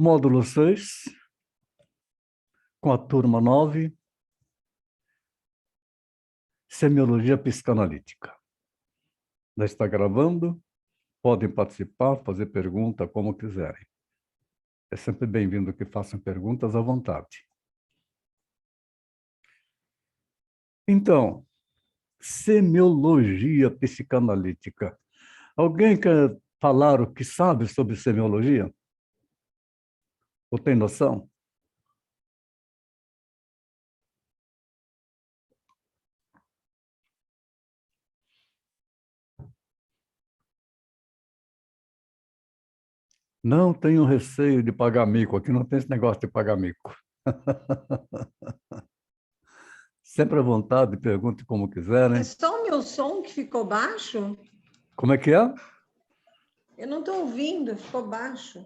Módulo 6, com a turma 9, Semiologia Psicanalítica. Já está gravando, podem participar, fazer pergunta como quiserem. É sempre bem-vindo que façam perguntas à vontade. Então, semiologia psicanalítica. Alguém quer falar o que sabe sobre semiologia? Ou tem noção? Não tenho receio de pagar mico. Aqui não tem esse negócio de pagar mico. Sempre à vontade, pergunte como quiserem. É só o meu som que ficou baixo? Como é que é? Eu não estou ouvindo, ficou baixo.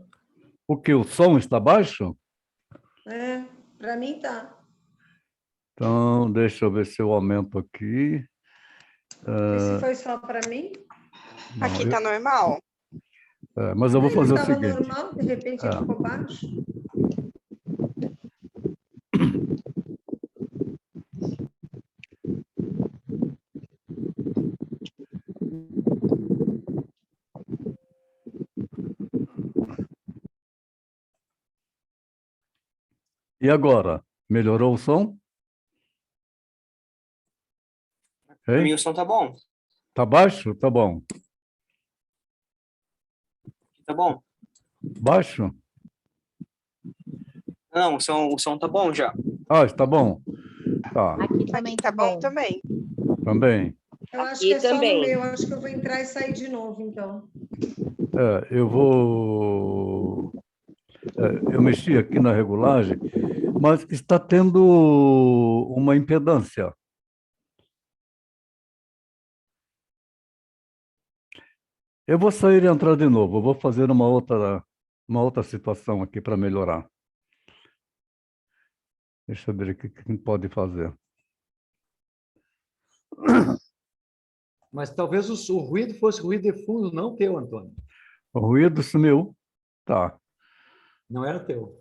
O que? O som está baixo? É, para mim tá. Então, deixa eu ver se eu aumento aqui. Esse foi só para mim? Não, Aqui tá normal. mas eu vou fazer o Estava seguinte. normal, de repente ficou baixo. E agora? Melhorou o som? Pra Hein? mim o som tá bom. Tá baixo? Tá bom. Tá bom? Baixo? Não, o som tá bom já. Ah, está bom. Tá, Aqui também Aqui tá bom também. também. Eu acho E que é só também. no meu, acho que eu vou entrar e sair de novo, então. Eu vou... eu mexi aqui na regulagem, mas está tendo uma impedância. Eu vou sair e entrar de novo. Eu vou fazer uma outra situação aqui para melhorar. Deixa eu ver o que pode fazer. Mas talvez o ruído fosse ruído de fundo, não teu, Antônio. O ruído sumiu. Tá, Não era teu.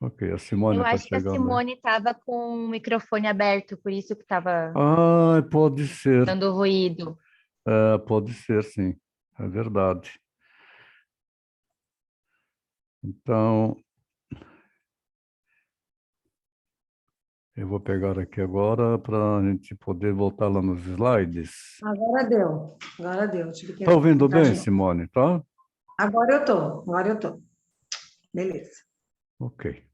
ok. A Simone Eu está acho que a chegando. Simone estava com o microfone aberto, por isso que estava Ah, pode ser. dando ruído. Pode ser, sim. É verdade. Então, eu vou pegar aqui agora para a gente poder voltar lá nos slides. Agora deu. Agora deu. Tive que Está ouvindo entrar de bem, novo. Simone? Tá? Agora eu tô. Agora eu tô. Beleza. Ok.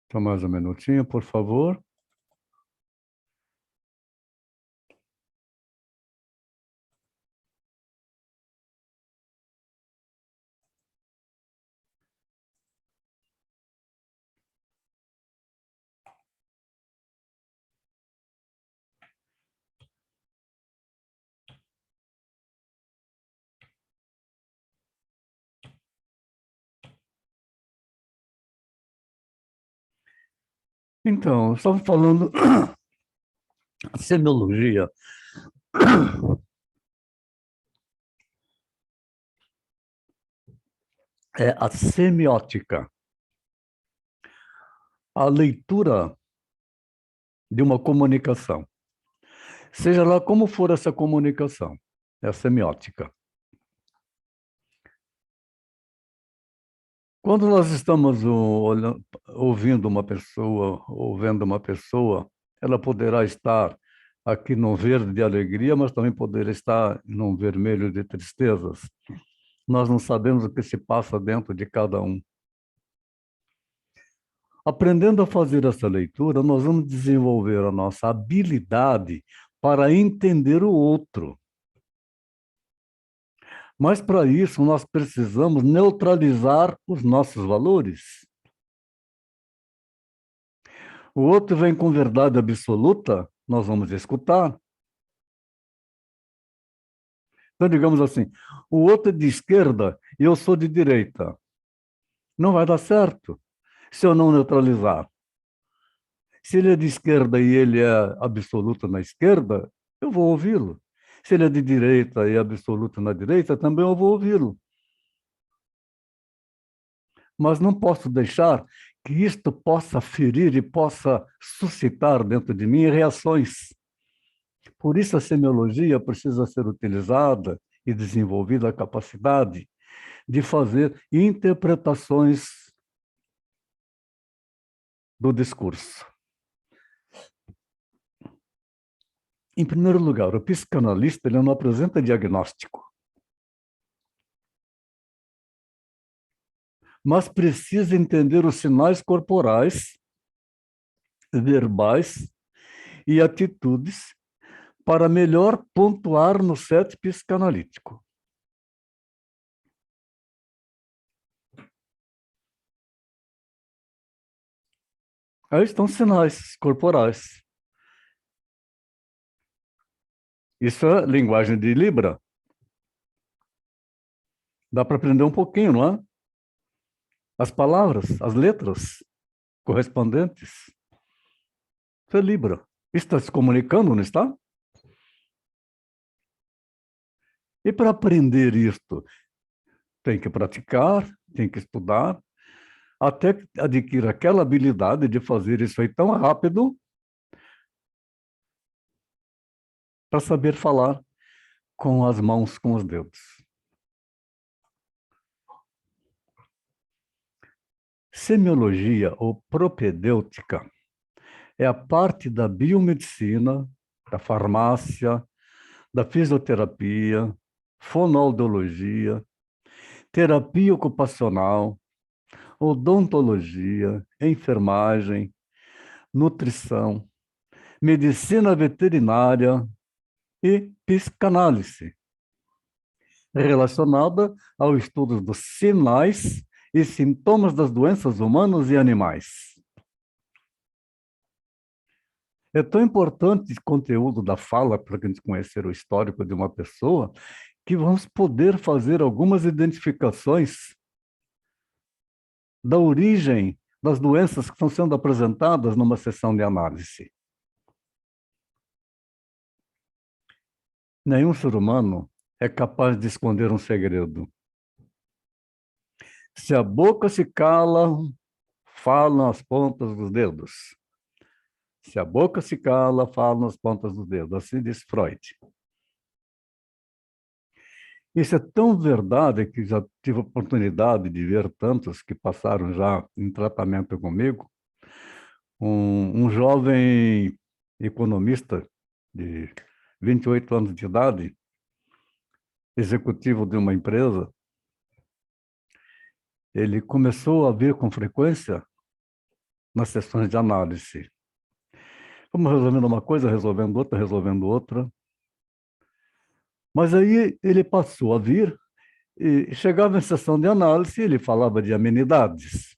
Então, mais um minutinho, por favor. Então, eu estava falando semiologia. É a semiótica. A leitura de uma comunicação. Seja lá como for essa comunicação, é a semiótica. Quando nós estamos ouvindo uma pessoa, ou vendo uma pessoa, ela poderá estar aqui num verde de alegria, mas também poderá estar num vermelho de tristezas. Nós não sabemos o que se passa dentro de cada um. Aprendendo a fazer essa leitura, nós vamos desenvolver a nossa habilidade para entender o outro. Mas, para isso, nós precisamos neutralizar os nossos valores. O outro vem com verdade absoluta, nós vamos escutar. Então, digamos assim, o outro é de esquerda e eu sou de direita. Não vai dar certo se eu não neutralizar. Se ele é de esquerda e ele é absoluto na esquerda, eu vou ouvi-lo. Se ele é de direita e é absoluto na direita, também eu vou ouvi-lo. Mas não posso deixar que isto possa ferir e possa suscitar dentro de mim reações. Por isso a semiologia precisa ser utilizada e desenvolvida a capacidade de fazer interpretações do discurso. Em primeiro lugar, o psicanalista ele não apresenta diagnóstico, mas precisa entender os sinais corporais, verbais e atitudes para melhor pontuar no set psicanalítico. Aí estão os sinais corporais. Isso é linguagem de Libra. Dá para aprender um pouquinho, não é? As palavras, as letras correspondentes. Isso é Libra. Está se comunicando, não está? E para aprender isto, tem que praticar, tem que estudar, até adquirir aquela habilidade de fazer isso aí tão rápido para saber falar com as mãos, com os dedos. Semiologia ou propedêutica é a parte da biomedicina, da farmácia, da fisioterapia, fonoaudiologia, terapia ocupacional, odontologia, enfermagem, nutrição, medicina veterinária e psicanálise, relacionada ao estudo dos sinais e sintomas das doenças humanas e animais. É tão importante o conteúdo da fala para a gente conhecer o histórico de uma pessoa que vamos poder fazer algumas identificações da origem das doenças que estão sendo apresentadas numa sessão de análise. Nenhum ser humano é capaz de esconder um segredo. Se a boca se cala, falam as pontas dos dedos. Se a boca se cala, falam as pontas dos dedos. Assim diz Freud. Isso é tão verdade que já tive a oportunidade de ver tantos que passaram já em tratamento comigo. Um jovem economista de 28 anos de idade, executivo de uma empresa, ele começou a vir com frequência nas sessões de análise. Vamos resolvendo uma coisa, resolvendo outra, resolvendo outra. Mas aí ele passou a vir e chegava em sessão de análise, ele falava de amenidades.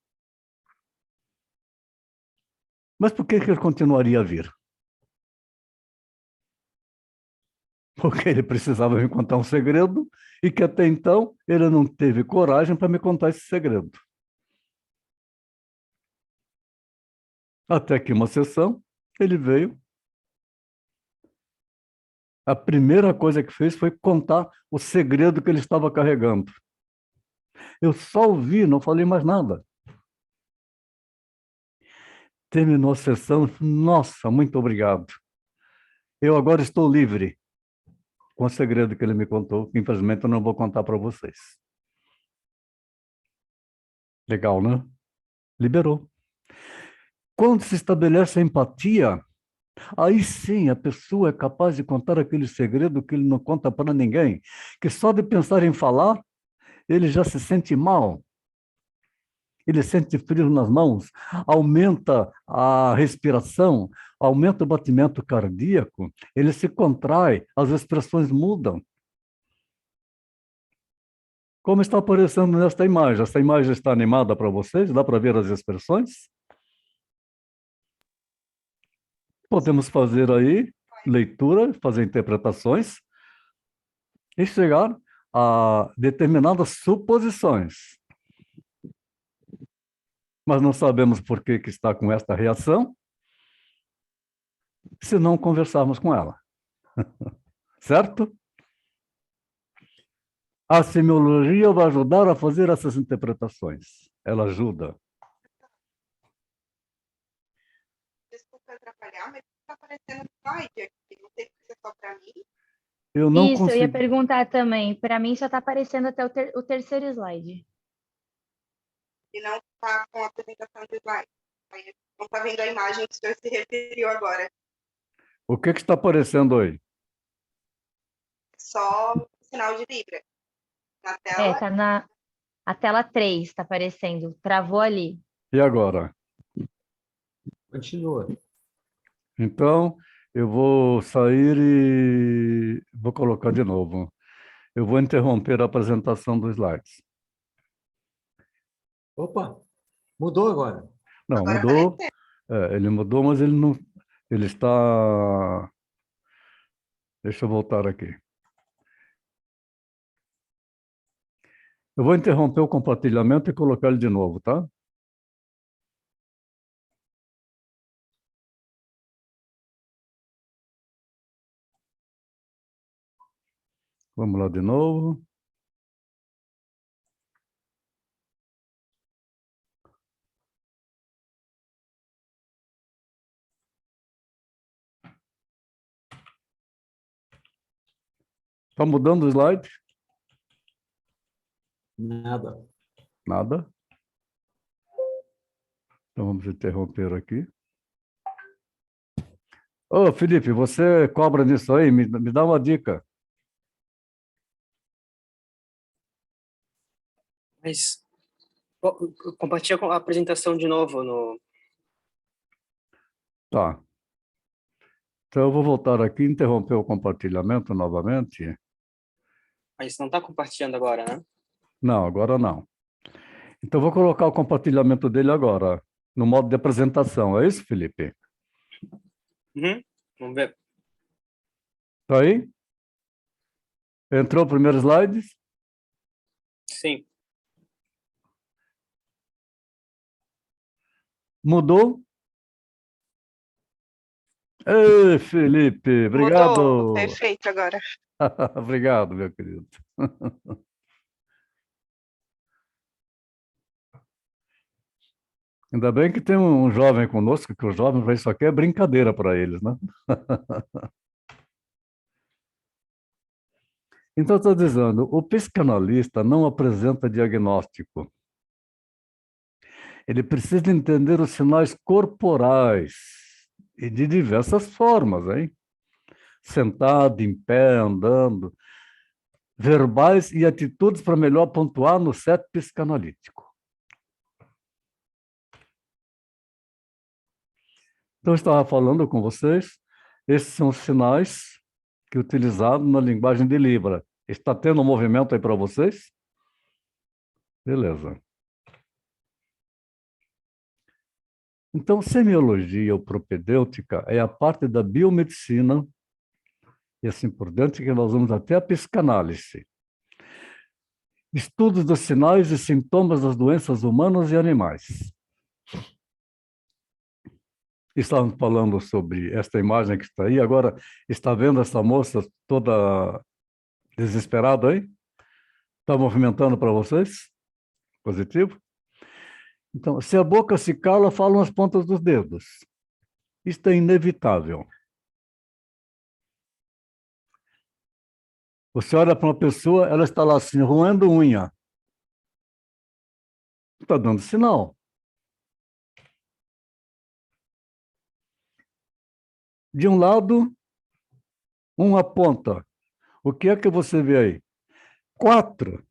Mas por que ele continuaria a vir? Porque ele precisava me contar um segredo e que até então ele não teve coragem para me contar esse segredo. Até que uma sessão, ele veio. A primeira coisa que fez foi contar o segredo que ele estava carregando. Eu só ouvi, não falei mais nada. Terminou a sessão, nossa, muito obrigado. Eu agora estou livre com o segredo que ele me contou, que infelizmente eu não vou contar para vocês. Legal, né? Liberou. Quando se estabelece a empatia, aí sim a pessoa é capaz de contar aquele segredo que ele não conta para ninguém, que só de pensar em falar, ele já se sente mal. Ele sente frio nas mãos, aumenta a respiração, aumenta o batimento cardíaco, ele se contrai, as expressões mudam. Como está aparecendo nesta imagem? Esta imagem está animada para vocês? Dá para ver as expressões? Podemos fazer aí leitura, fazer interpretações e chegar a determinadas suposições. Mas não sabemos por que está com esta reação, se não conversarmos com ela. Certo? A semiologia vai ajudar a fazer essas interpretações. Ela ajuda. Desculpa atrapalhar, mas está aparecendo slide aqui. Não sei se é só para mim. Eu não Isso, eu ia consigo. perguntar também. Para mim só está aparecendo até o terceiro slide. E não está com a apresentação de slide. Aí não está vendo a imagem que o senhor se referiu agora. O que está aparecendo aí? Só o sinal de Libra. Na É, tela, tá a tela 3, está aparecendo. Travou ali. E agora? Continua. Então, eu vou sair e vou colocar de novo. Eu vou interromper a apresentação dos slides. Opa, mudou agora. Não, agora mudou. apareceu. Ele mudou, mas ele não. Ele está. Deixa eu voltar aqui. Eu vou interromper o compartilhamento e colocar ele de novo, tá? Vamos lá de novo. Está mudando o slide? Nada. Nada. Então vamos interromper aqui. Ô, Felipe, você cobra nisso aí? Me dá uma dica. Mas compartilha com a apresentação de novo no. Tá. Então eu vou voltar aqui e interromper o compartilhamento novamente. Mas não está compartilhando agora, né? Não, agora não. Então eu vou colocar o compartilhamento dele agora, no modo de apresentação. É isso, Felipe? Uhum. Vamos ver. Tá aí? Entrou o primeiro slide? Sim. Mudou? Ei, Felipe, Mudou. obrigado. Perfeito agora. Obrigado, meu querido. Ainda bem que tem um jovem conosco, que os jovens, isso aqui é brincadeira para eles, né? Então, estou dizendo, o psicanalista não apresenta diagnóstico. Ele precisa entender os sinais corporais e de diversas formas, hein? Sentado, em pé, andando, verbais e atitudes para melhor pontuar no set psicanalítico. Então, eu estava falando com vocês, esses são os sinais que utilizados na linguagem de Libra. Está tendo um movimento aí para vocês? Beleza. Então, semiologia ou propedêutica é a parte da biomedicina e assim por diante, que nós vamos até a psicanálise. Estudos dos sinais e sintomas das doenças humanas e animais. Estávamos falando sobre esta imagem que está aí, agora está vendo essa moça toda desesperada aí? Está movimentando para vocês? Positivo? Então, se a boca se cala, falam as pontas dos dedos. Isto é inevitável. Você olha para uma pessoa, ela está lá assim, roendo unha. Está dando sinal. De um lado, um aponta. O que é que você vê aí? 4.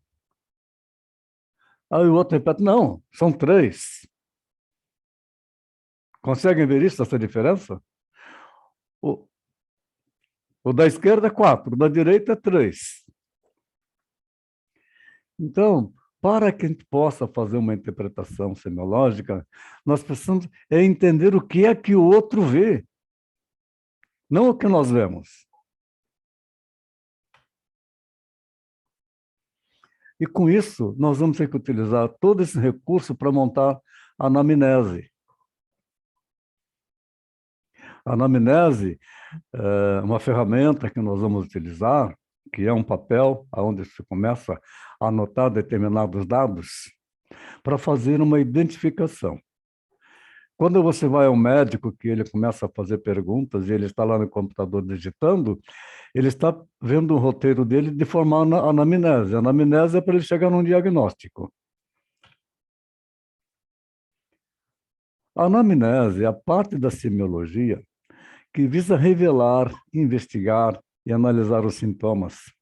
Aí o outro repete, não, são 3. Conseguem ver isso, essa diferença? O da esquerda é 4, o da direita é 3. Então, para que a gente possa fazer uma interpretação semiológica, nós precisamos entender o que é que o outro vê, não o que nós vemos. E com isso, nós vamos ter que utilizar todo esse recurso para montar a anamnese. A anamnese é uma ferramenta que nós vamos utilizar, que é um papel onde se começa a anotar determinados dados para fazer uma identificação. Quando você vai ao médico, que ele começa a fazer perguntas e ele está lá no computador digitando, ele está vendo o roteiro dele de formar a anamnese. A anamnese é para ele chegar num diagnóstico. A anamnese é a parte da semiologia que visa revelar, investigar e analisar os sintomas.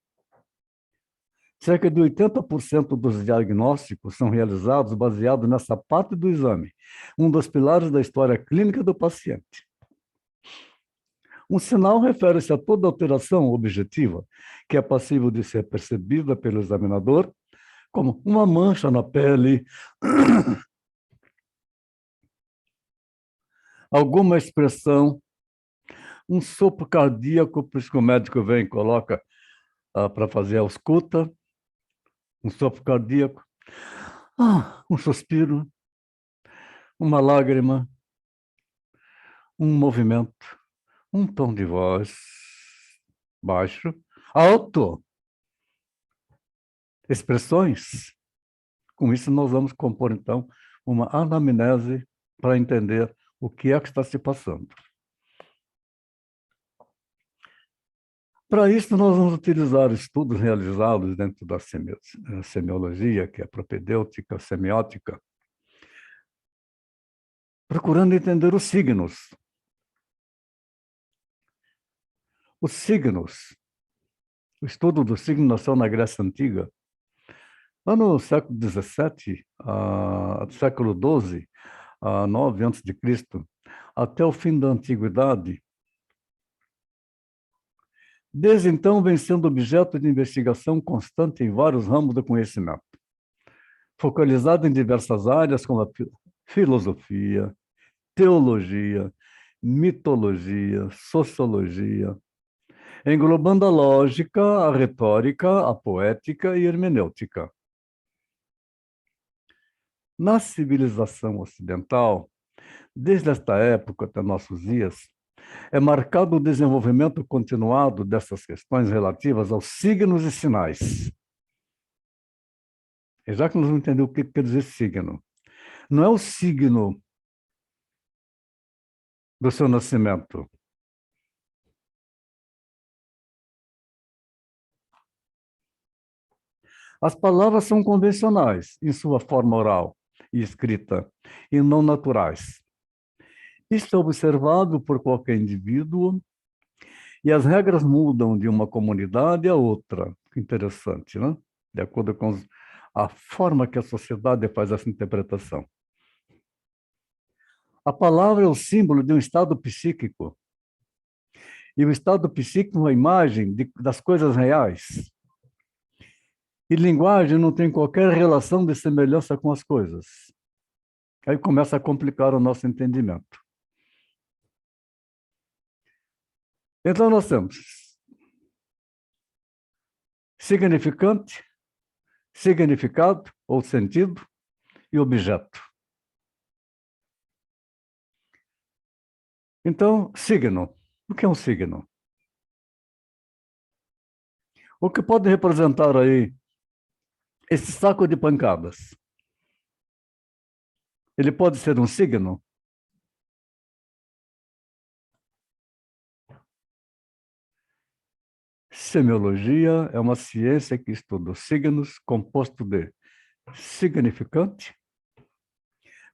Cerca de 80% dos diagnósticos são realizados baseados nessa parte do exame, um dos pilares da história clínica do paciente. Um sinal refere-se a toda alteração objetiva que é passível de ser percebida pelo examinador, como uma mancha na pele, alguma expressão, um sopro cardíaco, por isso que o médico vem e coloca para fazer a ausculta, um sopro cardíaco, um suspiro, uma lágrima, um movimento, um tom de voz baixo, alto, expressões. Com isso, nós vamos compor, então, uma anamnese para entender o que é que está se passando. Para isso, nós vamos utilizar estudos realizados dentro da semiologia, que é propedêutica, semiótica, procurando entender os signos. Os signos, o estudo do signo nasceu na Grécia Antiga. Lá no século XVII, século XII, a 9 a.C., até o fim da Antiguidade. Desde então, vem sendo objeto de investigação constante em vários ramos do conhecimento, focalizado em diversas áreas como a filosofia, teologia, mitologia, sociologia, englobando a lógica, a retórica, a poética e a hermenêutica. Na civilização ocidental, desde esta época até nossos dias, é marcado o desenvolvimento continuado dessas questões relativas aos signos e sinais. E já que nós vamos entender o que quer dizer signo, não é o signo do seu nascimento. As palavras são convencionais em sua forma oral e escrita, e não naturais. Isto é observado por qualquer indivíduo e as regras mudam de uma comunidade a outra. Que interessante, né? De acordo com a forma que a sociedade faz essa interpretação. A palavra é o símbolo de um estado psíquico. E o estado psíquico é uma imagem das coisas reais. E linguagem não tem qualquer relação de semelhança com as coisas. Aí começa a complicar o nosso entendimento. Então, nós temos significante, significado ou sentido e objeto. Então, signo. O que é um signo? O que pode representar aí esse saco de pancadas? Ele pode ser um signo? Semiologia é uma ciência que estuda os signos, composto de significante,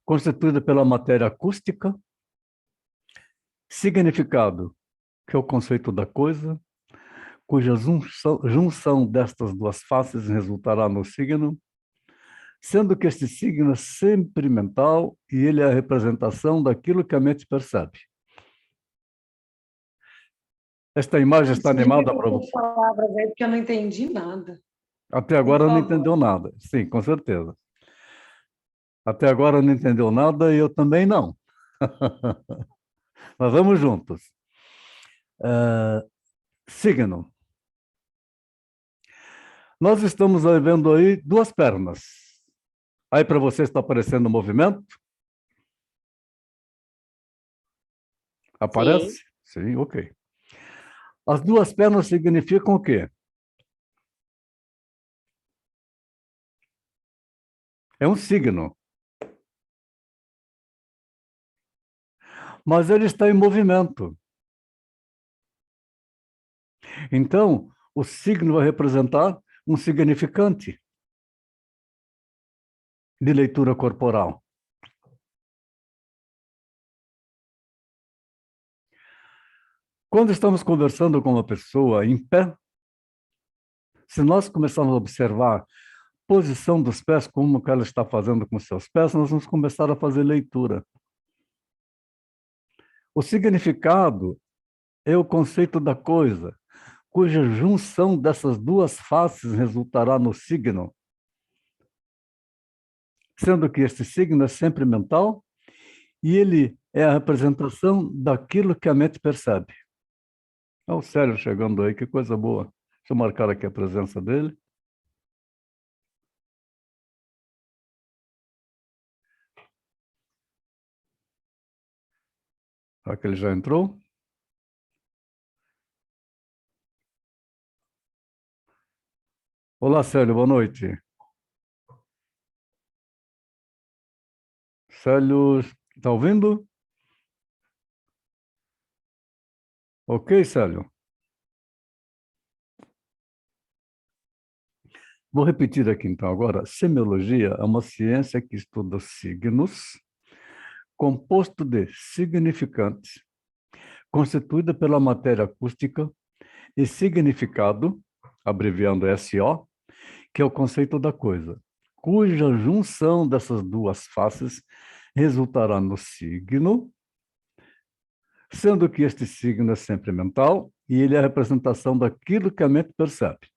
constituída pela matéria acústica, significado, que é o conceito da coisa, cuja junção destas duas faces resultará no signo, sendo que este signo é sempre mental e ele é a representação daquilo que a mente percebe. Esta imagem está animada para você? Palavras aí, porque eu não entendi nada. Até agora Por não favor. entendeu nada. Sim, com certeza. Até agora não entendeu nada e eu também não. Mas vamos juntos. Signo. Nós estamos vendo aí duas pernas. Aí para você está aparecendo movimento? Aparece? Sim, ok. As duas pernas significam o quê? É um signo. Mas ele está em movimento. Então, o signo vai representar um significante de leitura corporal. Quando estamos conversando com uma pessoa em pé, se nós começarmos a observar a posição dos pés, como que ela está fazendo com seus pés, nós vamos começar a fazer leitura. O significado é o conceito da coisa, cuja junção dessas duas faces resultará no signo, sendo que este signo é sempre mental e ele é a representação daquilo que a mente percebe. Olha o Célio chegando aí, que coisa boa. Deixa eu marcar aqui a presença dele. Será que ele já entrou? Olá, Célio, boa noite. Célio, está ouvindo? Ok, Célio? Vou repetir aqui então agora. Semiologia é uma ciência que estuda signos, composto de significantes, constituída pela matéria acústica, e significado, abreviando SO, que é o conceito da coisa, cuja junção dessas duas faces resultará no signo, sendo que este signo é sempre mental e ele é a representação daquilo que a mente percebe.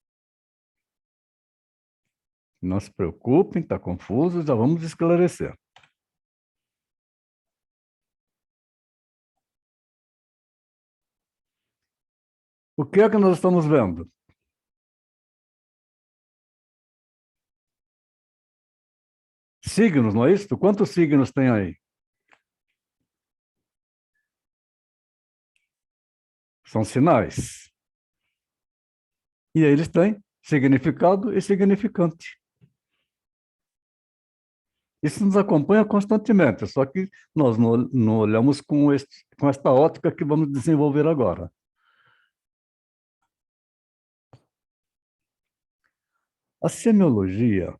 Não se preocupem, está confuso, já vamos esclarecer. O que é que nós estamos vendo? Signos, não é isso? Quantos signos tem aí? São sinais. E aí eles têm significado e significante. Isso nos acompanha constantemente, só que nós não olhamos com esta ótica que vamos desenvolver agora. A semiologia,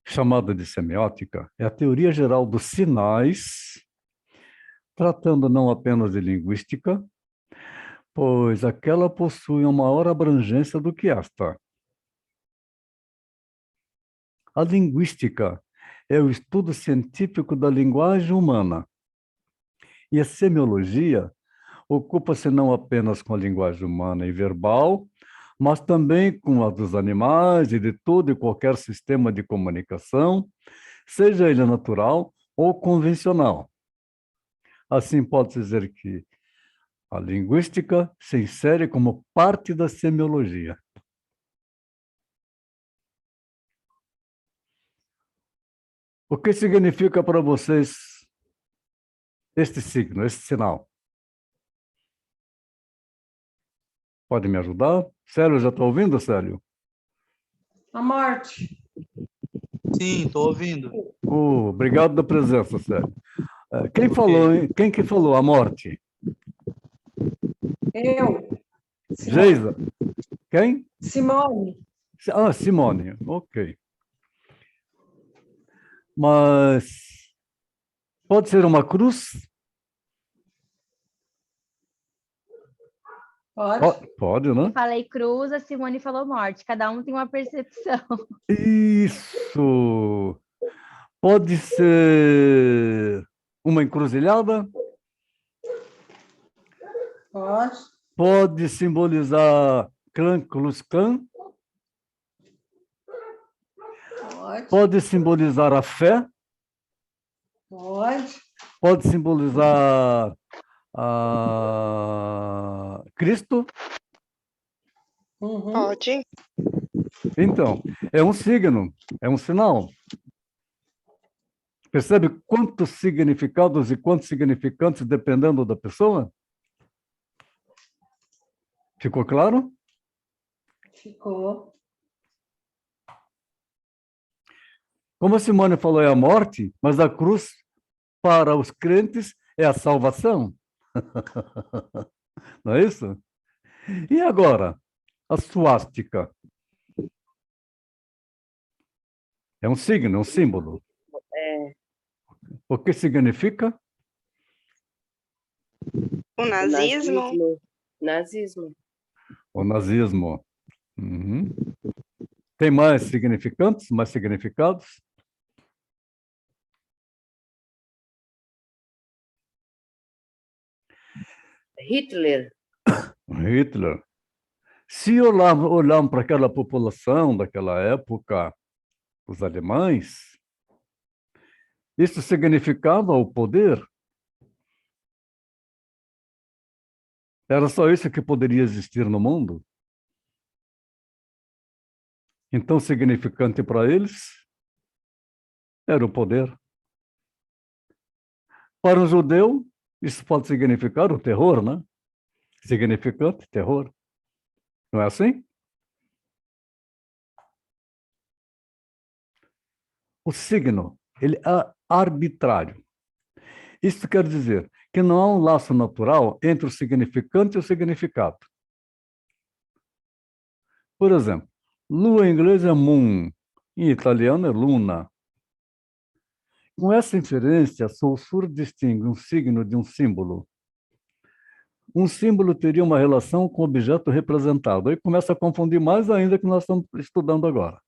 chamada de semiótica, é a teoria geral dos sinais, tratando não apenas de linguística, pois aquela possui uma maior abrangência do que esta. A linguística é o estudo científico da linguagem humana, e a semiologia ocupa-se não apenas com a linguagem humana e verbal, mas também com a dos animais e de todo e qualquer sistema de comunicação, seja ele natural ou convencional. Assim, pode-se dizer que a linguística se insere como parte da semiologia. O que significa para vocês este signo, este sinal? Pode me ajudar? Célio, já está ouvindo, Célio? A morte. Sim, estou ouvindo. Obrigado da presença, Célio. Quem Ok. falou, hein? Quem que falou a morte? Eu. Simone. Geisa? Quem? Simone. Ah, Simone. Ok. Mas pode ser uma cruz? Pode. Pode, né? Eu falei cruz, a Simone falou morte. Cada um tem uma percepção. Isso. Pode ser uma encruzilhada? Pode. Pode simbolizar Clã Klux Klan? Pode. Pode simbolizar a fé? Pode. Pode simbolizar Cristo? Uhum. Pode. Então, é um signo, é um sinal. Percebe quantos significados e quantos significantes dependendo da pessoa? Ficou claro? Ficou. Como a Simone falou, é a morte, mas a cruz, para os crentes, é a salvação. Não é isso? E agora, a suástica? É um signo, é um símbolo. É, O que significa? O o nazismo, nazismo. Nazismo. O nazismo. Uhum. Tem mais significantes, mais significados? Hitler. Hitler. Se olharmos para aquela população daquela época, os alemães, isso significava o poder? Era só isso que poderia existir no mundo? Então, significante para eles era o poder. Para um judeu, isso pode significar o terror, né? Significante, terror. Não é assim? O signo, ele é arbitrário. Isso quer dizer que não há um laço natural entre o significante e o significado. Por exemplo, lua em inglês é moon, em italiano é luna. Com essa inferência, Saussure distingue um signo de um símbolo. Um símbolo teria uma relação com o objeto representado. Aí começa a confundir mais ainda que nós estamos estudando agora.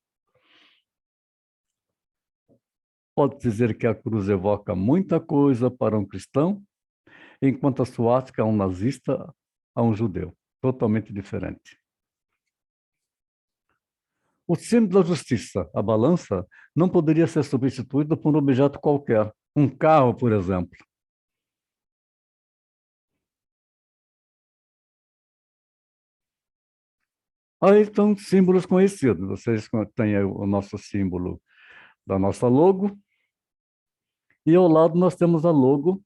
Pode dizer que a cruz evoca muita coisa para um cristão, enquanto a suástica a um nazista, a um judeu. Totalmente diferente. O símbolo da justiça, a balança, não poderia ser substituído por um objeto qualquer. Um carro, por exemplo. Aí estão símbolos conhecidos. Vocês têm aí o nosso símbolo da nossa logo. E ao lado nós temos a logo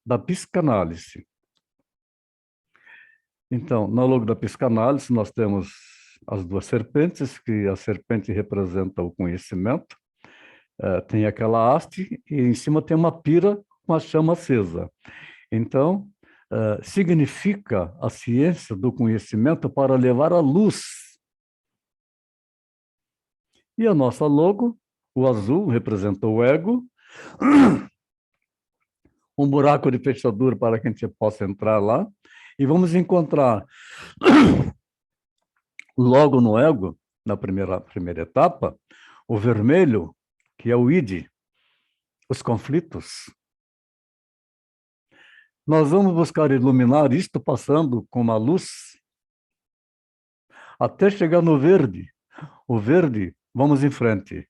da psicanálise. Então, na logo da psicanálise, nós temos as duas serpentes, que a serpente representa o conhecimento. Tem aquela haste e em cima tem uma pira com a chama acesa. Então, significa a ciência do conhecimento para levar a luz. E a nossa logo, o azul, representa o ego, um buraco de fechadura para que a gente possa entrar lá, e vamos encontrar logo no ego, na primeira etapa, o vermelho, que é o id, os conflitos. Nós vamos buscar iluminar isto passando com uma luz até chegar no verde. O verde, vamos em frente.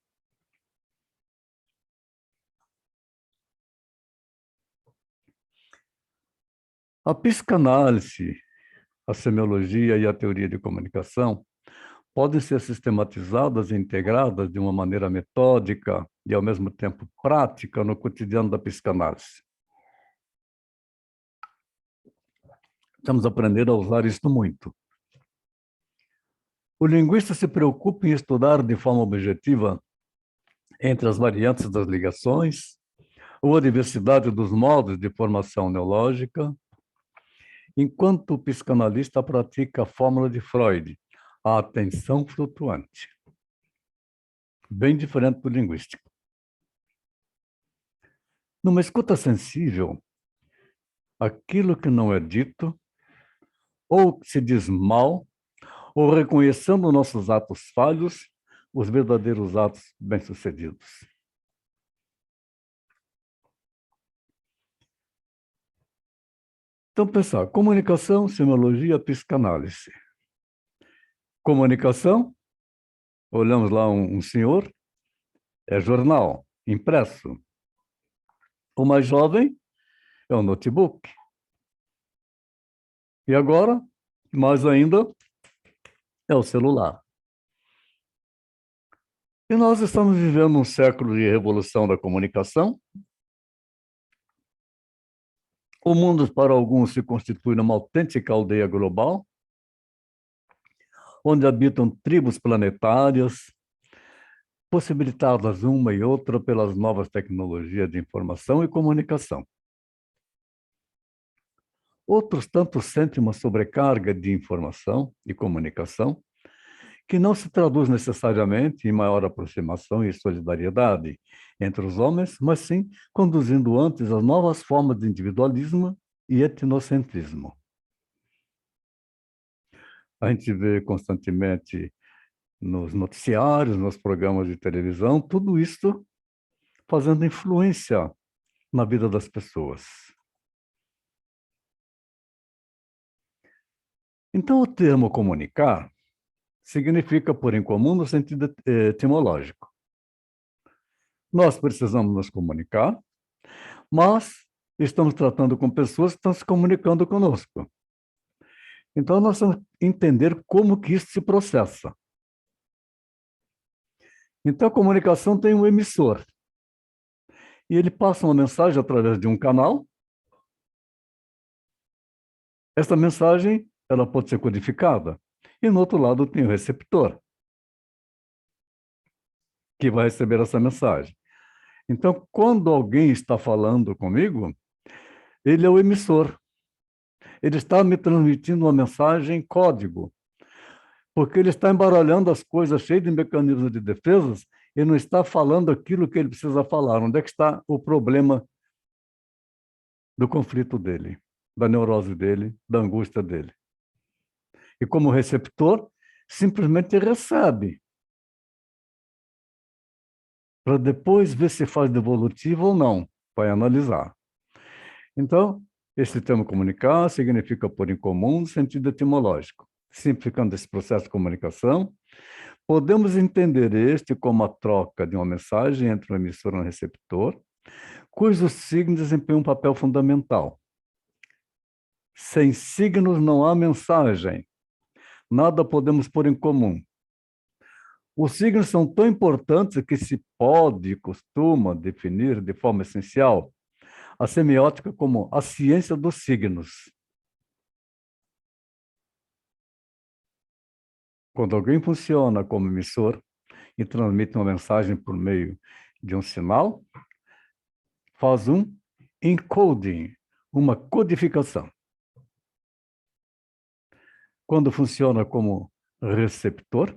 A psicanálise, a semiologia e a teoria de comunicação podem ser sistematizadas e integradas de uma maneira metódica e, ao mesmo tempo, prática no cotidiano da psicanálise. Estamos aprendendo a usar isto muito. O linguista se preocupa em estudar de forma objetiva entre as variantes das ligações ou a diversidade dos modos de formação neológica, enquanto o psicanalista pratica a fórmula de Freud, a atenção flutuante. Bem diferente do linguístico. Numa escuta sensível, aquilo que não é dito, ou se diz mal, ou reconhecendo nossos atos falhos, os verdadeiros atos bem-sucedidos. Então, pensar, comunicação, semiologia, psicanálise. Comunicação, olhamos lá um senhor, é jornal, impresso. O mais jovem é o notebook. E agora, mais ainda, é o celular. E nós estamos vivendo um século de revolução da comunicação. O mundo, para alguns, se constitui numa autêntica aldeia global, onde habitam tribos planetárias, possibilitadas uma e outra pelas novas tecnologias de informação e comunicação. Outros tantos sentem uma sobrecarga de informação e comunicação, que não se traduz necessariamente em maior aproximação e solidariedade entre os homens, mas sim conduzindo antes a novas formas de individualismo e etnocentrismo. A gente vê constantemente nos noticiários, nos programas de televisão, tudo isso fazendo influência na vida das pessoas. Então, o termo comunicar significa pôr em comum no sentido etimológico. Nós precisamos nos comunicar, mas estamos tratando com pessoas que estão se comunicando conosco. Então, nós temos que entender como que isso se processa. Então, a comunicação tem um emissor. E ele passa uma mensagem através de um canal. Essa mensagem, ela pode ser codificada. E, no outro lado, tem o receptor, que vai receber essa mensagem. Então, quando alguém está falando comigo, ele é o emissor. Ele está me transmitindo uma mensagem em código, porque ele está embaralhando as coisas, cheio de mecanismos de defesas, e não está falando aquilo que ele precisa falar. Onde é que está o problema do conflito dele, da neurose dele, da angústia dele? E como receptor, simplesmente recebe, para depois ver se faz devolutivo ou não, vai analisar. Então, esse termo comunicar significa pôr em comum no sentido etimológico. Simplificando esse processo de comunicação, podemos entender este como a troca de uma mensagem entre um emissor e um receptor, cujos signos desempenham um papel fundamental. Sem signos não há mensagem. Nada podemos pôr em comum. Os signos são tão importantes que se pode e costuma definir de forma essencial a semiótica como a ciência dos signos. Quando alguém funciona como emissor e transmite uma mensagem por meio de um sinal, faz um encoding, uma codificação. Quando funciona como receptor,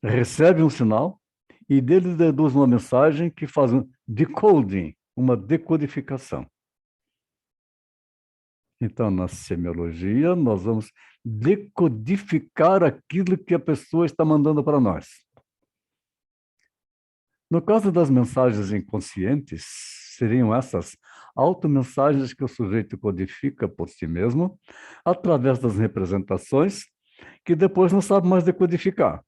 recebe um sinal e dele deduz uma mensagem que faz um decoding, uma decodificação. Então, na semiologia, nós vamos decodificar aquilo que a pessoa está mandando para nós. No caso das mensagens inconscientes, seriam essas automensagens que o sujeito codifica por si mesmo, através das representações, que depois não sabe mais decodificar.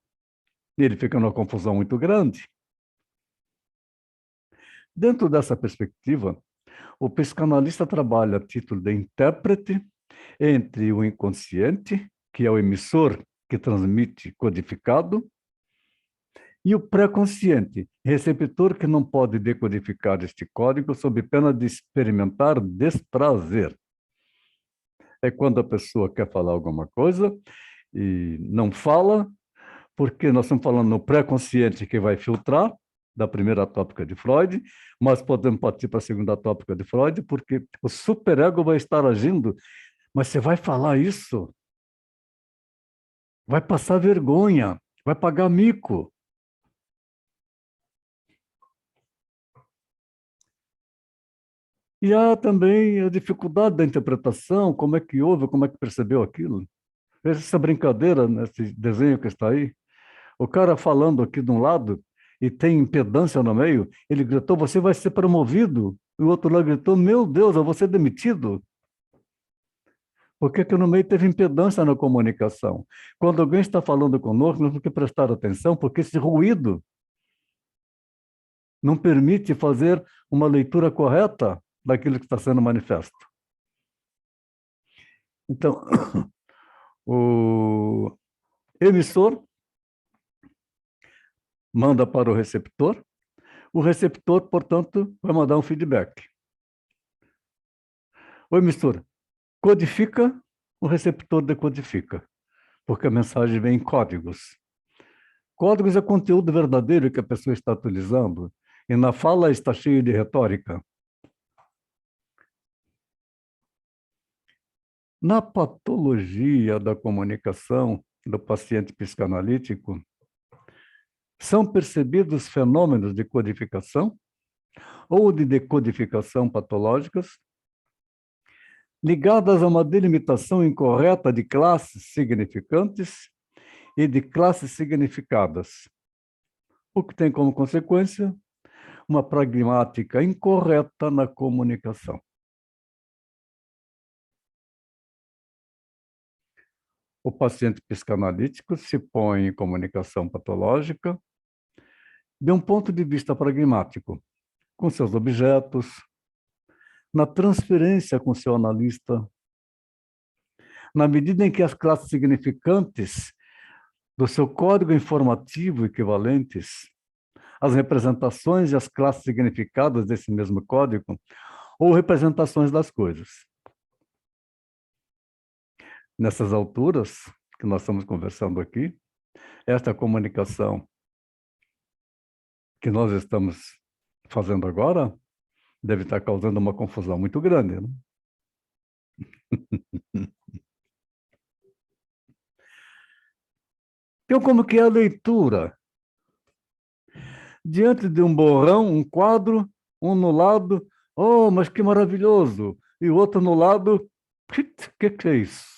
E ele fica numa confusão muito grande. Dentro dessa perspectiva, o psicanalista trabalha a título de intérprete entre o inconsciente, que é o emissor que transmite codificado, e o pré-consciente, receptor que não pode decodificar este código sob pena de experimentar desprazer. É quando a pessoa quer falar alguma coisa e não fala, porque nós estamos falando no pré-consciente que vai filtrar, da primeira tópica de Freud, mas podemos partir para a segunda tópica de Freud, porque o superego vai estar agindo, mas você vai falar isso? Vai passar vergonha, vai pagar mico. E há também a dificuldade da interpretação, como é que houve, como é que percebeu aquilo. Veja essa brincadeira nesse desenho que está aí. O cara falando aqui de um lado e tem impedância no meio, ele gritou, você vai ser promovido. E o outro lá gritou, meu Deus, eu vou ser demitido. Por que no meio teve impedância na comunicação? Quando alguém está falando conosco, nós temos que prestar atenção, porque esse ruído não permite fazer uma leitura correta daquilo que está sendo manifesto. Então, o emissor manda para o receptor, portanto, vai mandar um feedback. Oi, mistura. Codifica, o receptor decodifica, porque a mensagem vem em códigos. Códigos é conteúdo verdadeiro que a pessoa está utilizando, e na fala está cheio de retórica. Na patologia da comunicação do paciente psicanalítico, são percebidos fenômenos de codificação ou de decodificação patológicas ligadas a uma delimitação incorreta de classes significantes e de classes significadas, o que tem como consequência uma pragmática incorreta na comunicação. O paciente psicanalítico se põe em comunicação patológica de um ponto de vista pragmático, com seus objetos, na transferência com seu analista, na medida em que as classes significantes do seu código informativo equivalentes, as representações e as classes significadas desse mesmo código, ou representações das coisas. Nessas alturas que nós estamos conversando aqui, esta comunicação que nós estamos fazendo agora deve estar causando uma confusão muito grande, né? Então, como que é a leitura? Diante de um borrão, um quadro, um no lado, oh, mas que maravilhoso! E o outro no lado, o que é isso?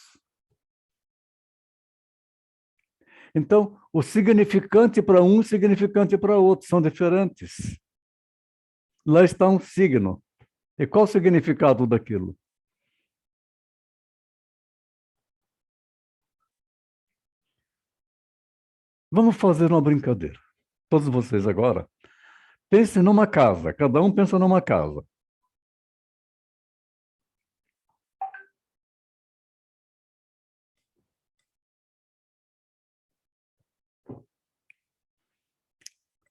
Então, o significante para um, significante para outro, são diferentes. Lá está um signo. E qual o significado daquilo? Vamos fazer uma brincadeira. Todos vocês agora, pensem numa casa. Cada um pensa numa casa.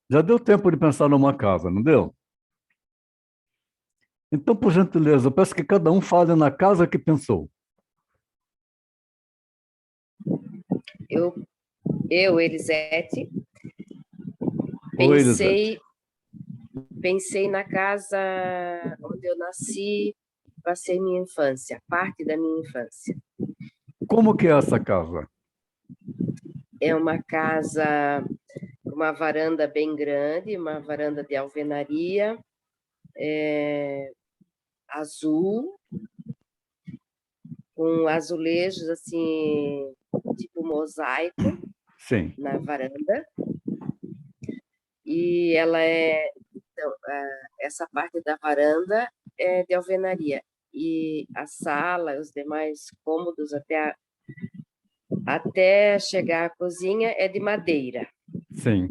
Já deu tempo de pensar numa casa, não deu? Então, por gentileza, eu peço que cada um fale na casa que pensou. Eu, Elisete, Oi, Elisete. pensei na casa onde eu nasci, passei minha infância, parte da minha infância. Como que é essa casa? É uma casa com uma varanda bem grande, uma varanda de alvenaria, azul, com azulejos assim, tipo mosaico. Sim. Na varanda. E ela então, essa parte da varanda é de alvenaria. E a sala, os demais cômodos até chegar à cozinha é de madeira. Sim.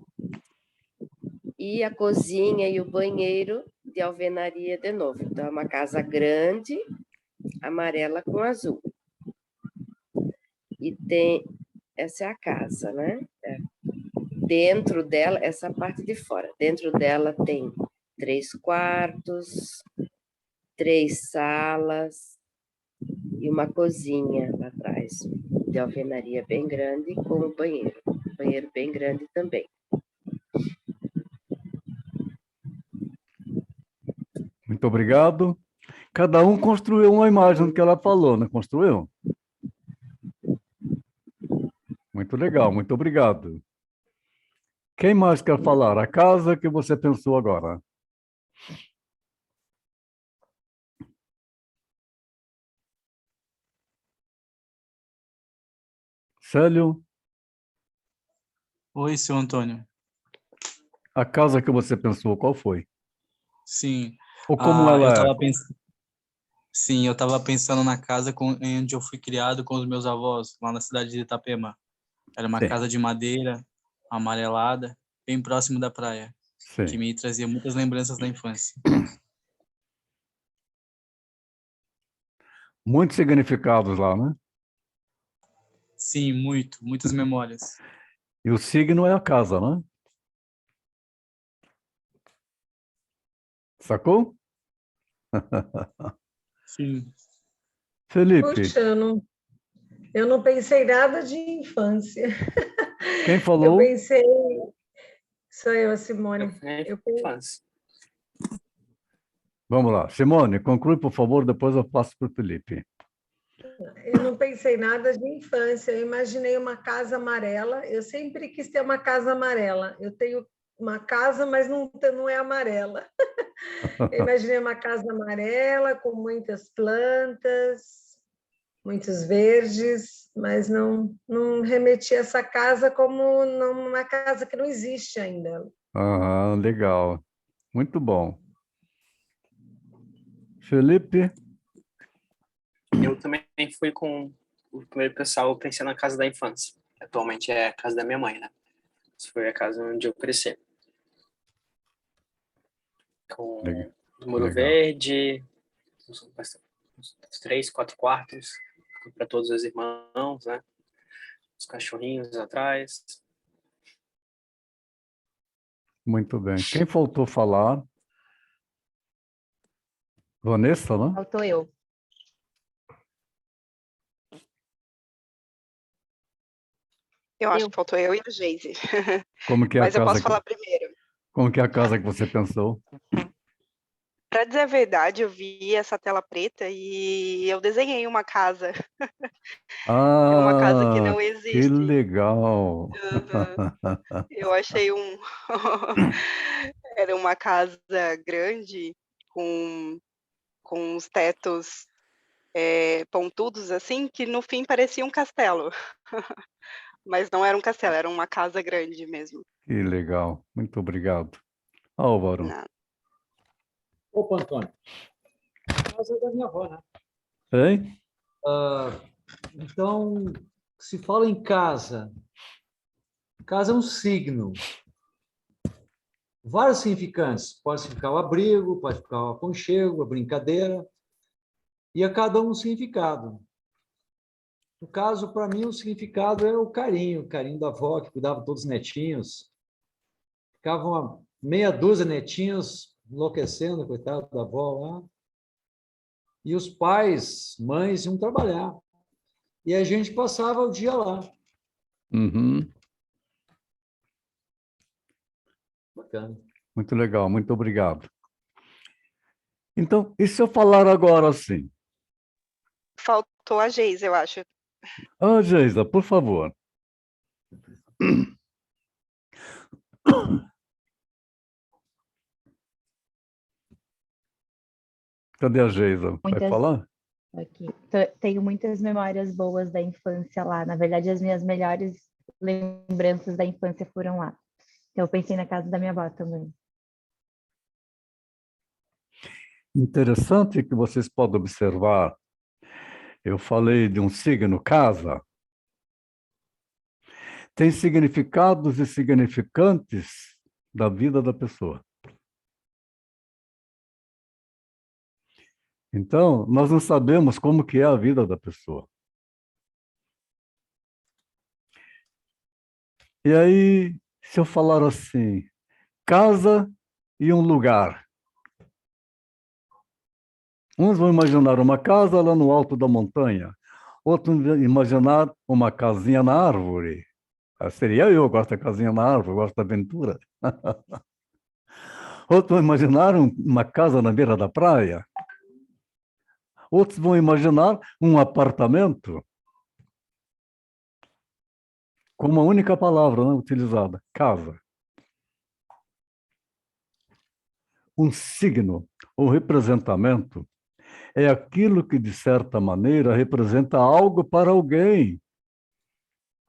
E a cozinha e o banheiro de alvenaria de novo. Então, é uma casa grande, amarela com azul. E essa é a casa, né? Dentro dela, essa parte de fora, dentro dela tem 3 quartos, 3 salas e uma cozinha lá atrás, de alvenaria bem grande, com um banheiro bem grande também. Muito obrigado. Cada um construiu uma imagem do que ela falou, não construiu? Muito legal, muito obrigado. Quem mais quer falar? A casa que você pensou agora. Célio, Oi, seu Antônio. a casa que você pensou, qual foi? Sim. Ou como ela é? Sim, eu estava pensando na casa onde eu fui criado com os meus avós, lá na cidade de Itapema. Era uma Sim. casa de madeira, amarelada, bem próximo da praia, que Sim. me trazia muitas lembranças da infância. Muitos significados lá, né? Sim, muitas memórias. E o signo é a casa, né? Sacou? Sim. Felipe, Puxa, eu não pensei nada de infância. quem Eu falou? pensei, sou eu, a Eu Simone. fui na Eu, pen- infância. Vamos lá. Simone, conclui, por favor, depois eu passo para o Felipe. eu não pensei nada de infância. Eu imaginei uma casa amarela. Eu sempre quis ter uma casa amarela. Eu tenho uma casa, mas não é amarela. Eu imaginei uma casa amarela com muitas plantas, muitos verdes, mas não remeti essa casa como uma casa que não existe ainda. Ah, legal. Muito bom. Felipe, Eu também fui com o primeiro pessoal, eu pensei na casa da infância. Atualmente é a casa da minha mãe, né? Essa foi a casa onde eu cresci. Com muro legal. verde, uns 3, 4 quartos para todos os irmãos, né? Os cachorrinhos atrás. Muito bem. Quem faltou falar? Vanessa, né? Faltou eu. Eu acho Eu. que faltou eu e a Geise. Como que é a Mas eu casa posso falar primeiro. como que é a casa que você pensou? Para dizer a verdade, eu vi essa tela preta e eu desenhei uma casa. É uma casa que Ah, não que existe. legal. Uhum. Eu achei Era uma casa grande com os tetos pontudos assim, que no fim parecia um castelo. Mas não era um castelo, era uma casa grande mesmo. Que legal. Muito obrigado. Álvaro, Nada. Opa, Antônio. Casa da minha avó, né? hein? Então, se fala em casa, casa é um signo. Vários significantes. Pode significar o abrigo, pode significar o aconchego, a brincadeira. E a cada um significado. No caso, para mim, o significado é o carinho da avó, que cuidava de todos os netinhos. Ficava uma meia dúzia de netinhos enlouquecendo, coitado da avó lá. E os pais, mães, iam trabalhar. E a gente passava o dia lá. Uhum. Bacana. Muito legal, muito obrigado. Então, e se eu falar agora assim? Faltou a Geise, eu acho. Ah, Geisa, por favor. Cadê a Geisa? Vai Muitas falar? aqui. Tenho muitas memórias boas da infância lá. Na verdade, as minhas melhores lembranças da infância foram lá. Então, eu pensei na casa da minha avó também. Interessante que vocês podem observar. Eu falei de um signo casa. Tem significados e significantes da vida da pessoa. Então, nós não sabemos como que é a vida da pessoa. E aí, se eu falar assim, casa e um lugar. Uns vão imaginar uma casa lá no alto da montanha, outros vão imaginar uma casinha na árvore. Seria eu gosto da casinha na árvore, gosto da aventura. Outros vão imaginar uma casa na beira da praia. Outros vão imaginar um apartamento com uma única palavra, né, utilizada, casa. Um signo ou representamento é aquilo que, de certa maneira, representa algo para alguém.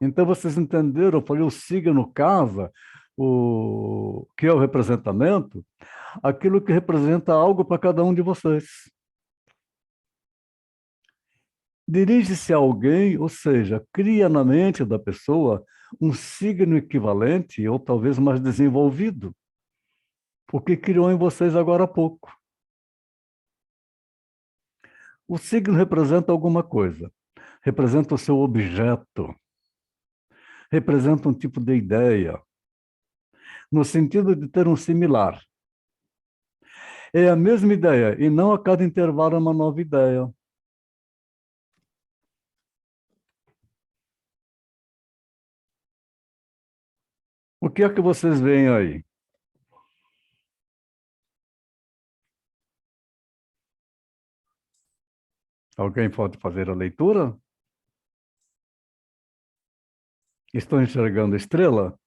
Então, vocês entenderam? Eu falei o signo casa, o que é o representamento, aquilo que representa algo para cada um de vocês. Dirige-se a alguém, ou seja, cria na mente da pessoa um signo equivalente ou talvez mais desenvolvido, o que criou em vocês agora há pouco. O signo representa alguma coisa, representa o seu objeto, representa um tipo de ideia, no sentido de ter um similar. É a mesma ideia, e não a cada intervalo é uma nova ideia. O que é que vocês veem aí? Alguém pode fazer a leitura? Estão enxergando estrela?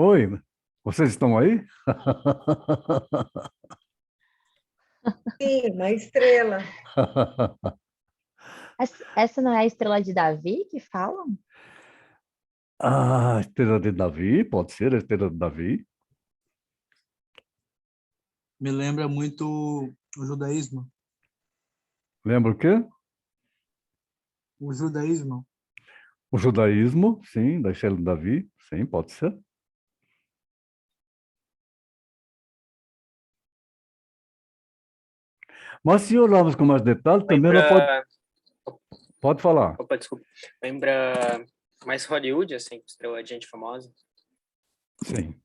Oi, vocês estão aí? Sim, uma estrela. Essa não é a estrela de Davi que falam? Ah, estrela de Davi, pode ser a estrela de Davi. Me lembra muito o judaísmo. Lembra o quê? O judaísmo. O judaísmo, sim, da estrela de Davi, sim, pode ser. Mas se olharmos com mais detalhe, também ela Lembra... pode falar. Opa, desculpa. Lembra mais Hollywood, assim, estrela de gente famosa? Sim.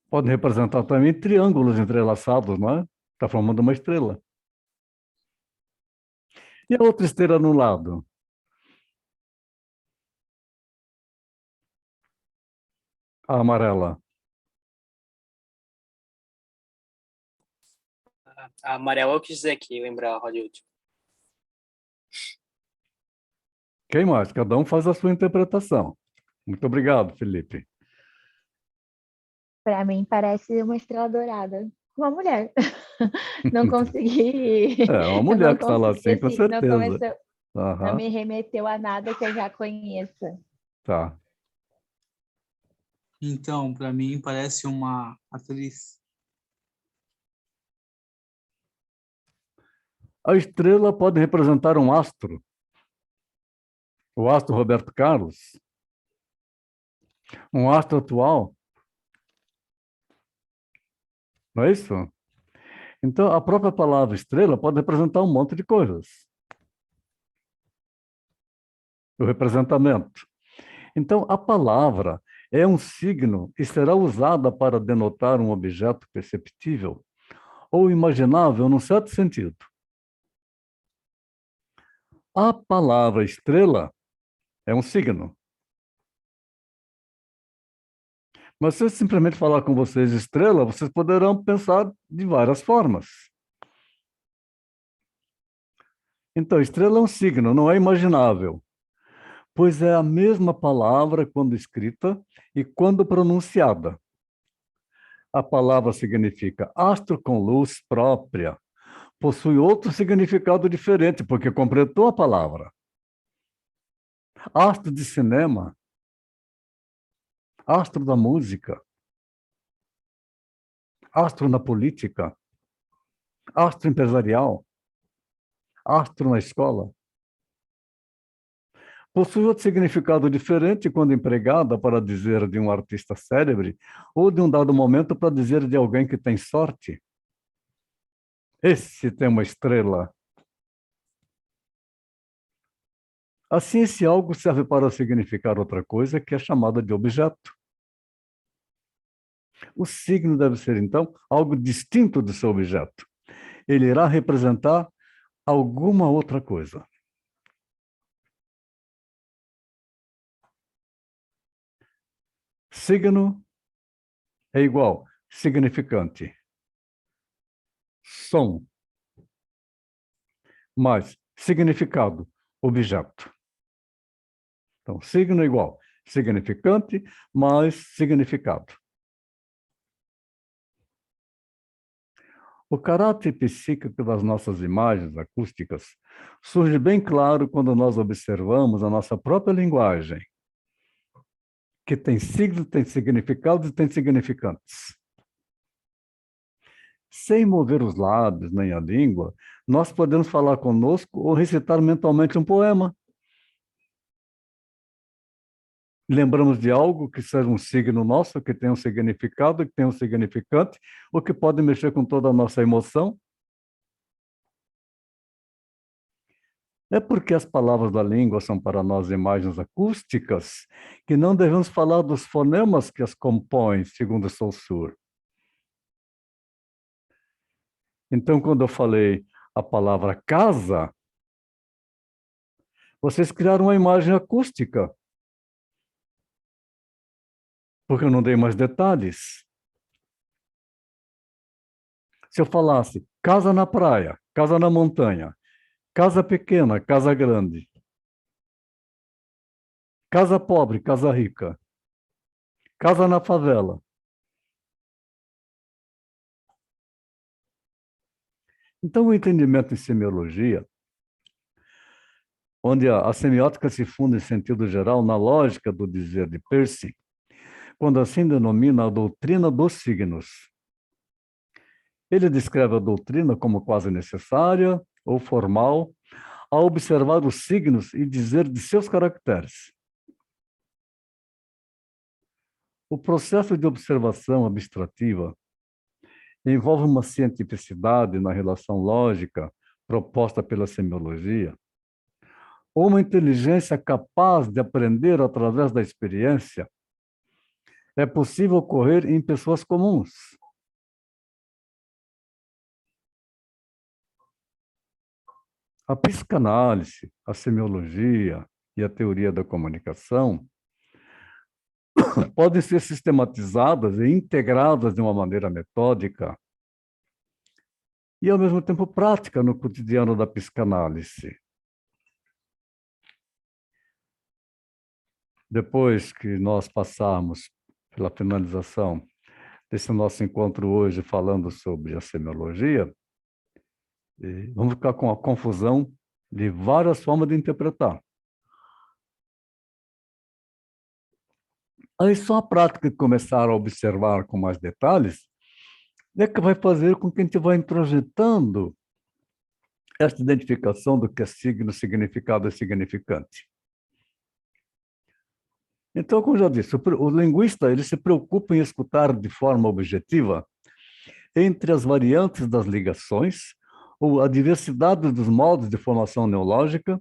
Pode representar também triângulos entrelaçados, não é? Está formando uma estrela. E a outra estrela no lado? A amarela. A amarela eu quis dizer aqui, lembra Hollywood. Quem mais? Cada um faz a sua interpretação. Muito obrigado, Felipe. Para mim parece uma estrela dourada. Uma mulher. Não consegui. É uma Eu mulher não que está lá, consegui, sim, com assim, não certeza. começou, não Aham, me remeteu a nada que eu já conheça. tá. Então, para mim, parece uma atriz. A estrela pode representar um astro. O astro Roberto Carlos. Um astro atual. Não é isso? Então, a própria palavra estrela pode representar um monte de coisas. O representamento. Então, a palavra é um signo e será usada para denotar um objeto perceptível ou imaginável num certo sentido. A palavra estrela é um signo. Mas se eu simplesmente falar com vocês estrela, vocês poderão pensar de várias formas. Então, estrela é um signo, não é imaginável, pois é a mesma palavra quando escrita e quando pronunciada. A palavra significa astro com luz própria. Possui outro significado diferente, porque completou a palavra. Astro de cinema, astro da música, astro na política, astro empresarial, astro na escola. Possui outro significado diferente quando empregada para dizer de um artista célebre ou de um dado momento para dizer de alguém que tem sorte. Esse tem uma estrela. Assim, esse algo serve para significar outra coisa que é chamada de objeto. O signo deve ser, então, algo distinto do seu objeto. Ele irá representar alguma outra coisa. Signo é igual significante. Som mais significado, objeto. Então, signo é igual significante mais significado. O caráter psíquico das nossas imagens acústicas surge bem claro quando nós observamos a nossa própria linguagem, que tem signo, tem significados e tem significantes. Sem mover os lábios nem a língua, nós podemos falar conosco ou recitar mentalmente um poema. Lembramos de algo que seja um signo nosso, que tem um significado, que tem um significante, ou que pode mexer com toda a nossa emoção. É porque as palavras da língua são para nós imagens acústicas que não devemos falar dos fonemas que as compõem, segundo Saussure. Então, quando eu falei a palavra casa, vocês criaram uma imagem acústica, porque eu não dei mais detalhes. Se eu falasse casa na praia, casa na montanha, casa pequena, casa grande, casa pobre, casa rica, casa na favela. Então, o entendimento em semiologia, onde a semiótica se funda em sentido geral na lógica do dizer de Peirce, quando assim denomina a doutrina dos signos. Ele descreve a doutrina como quase necessária ou formal a observar os signos e dizer de seus caracteres. O processo de observação abstrativa envolve uma cientificidade na relação lógica proposta pela semiologia, ou uma inteligência capaz de aprender através da experiência, é possível ocorrer em pessoas comuns. A psicanálise, a semiologia e a teoria da comunicação podem ser sistematizadas e integradas de uma maneira metódica e, ao mesmo tempo, prática no cotidiano da psicanálise. Depois que nós passarmos pela finalização desse nosso encontro hoje falando sobre a semiologia, vamos ficar com a confusão de várias formas de interpretar. Aí só a prática de começar a observar com mais detalhes é que vai fazer com que a gente vá introjetando essa identificação do que é signo, significado e significante. Então, como já disse, o linguista ele se preocupa em escutar de forma objetiva entre as variantes das ligações ou a diversidade dos modos de formação neológica,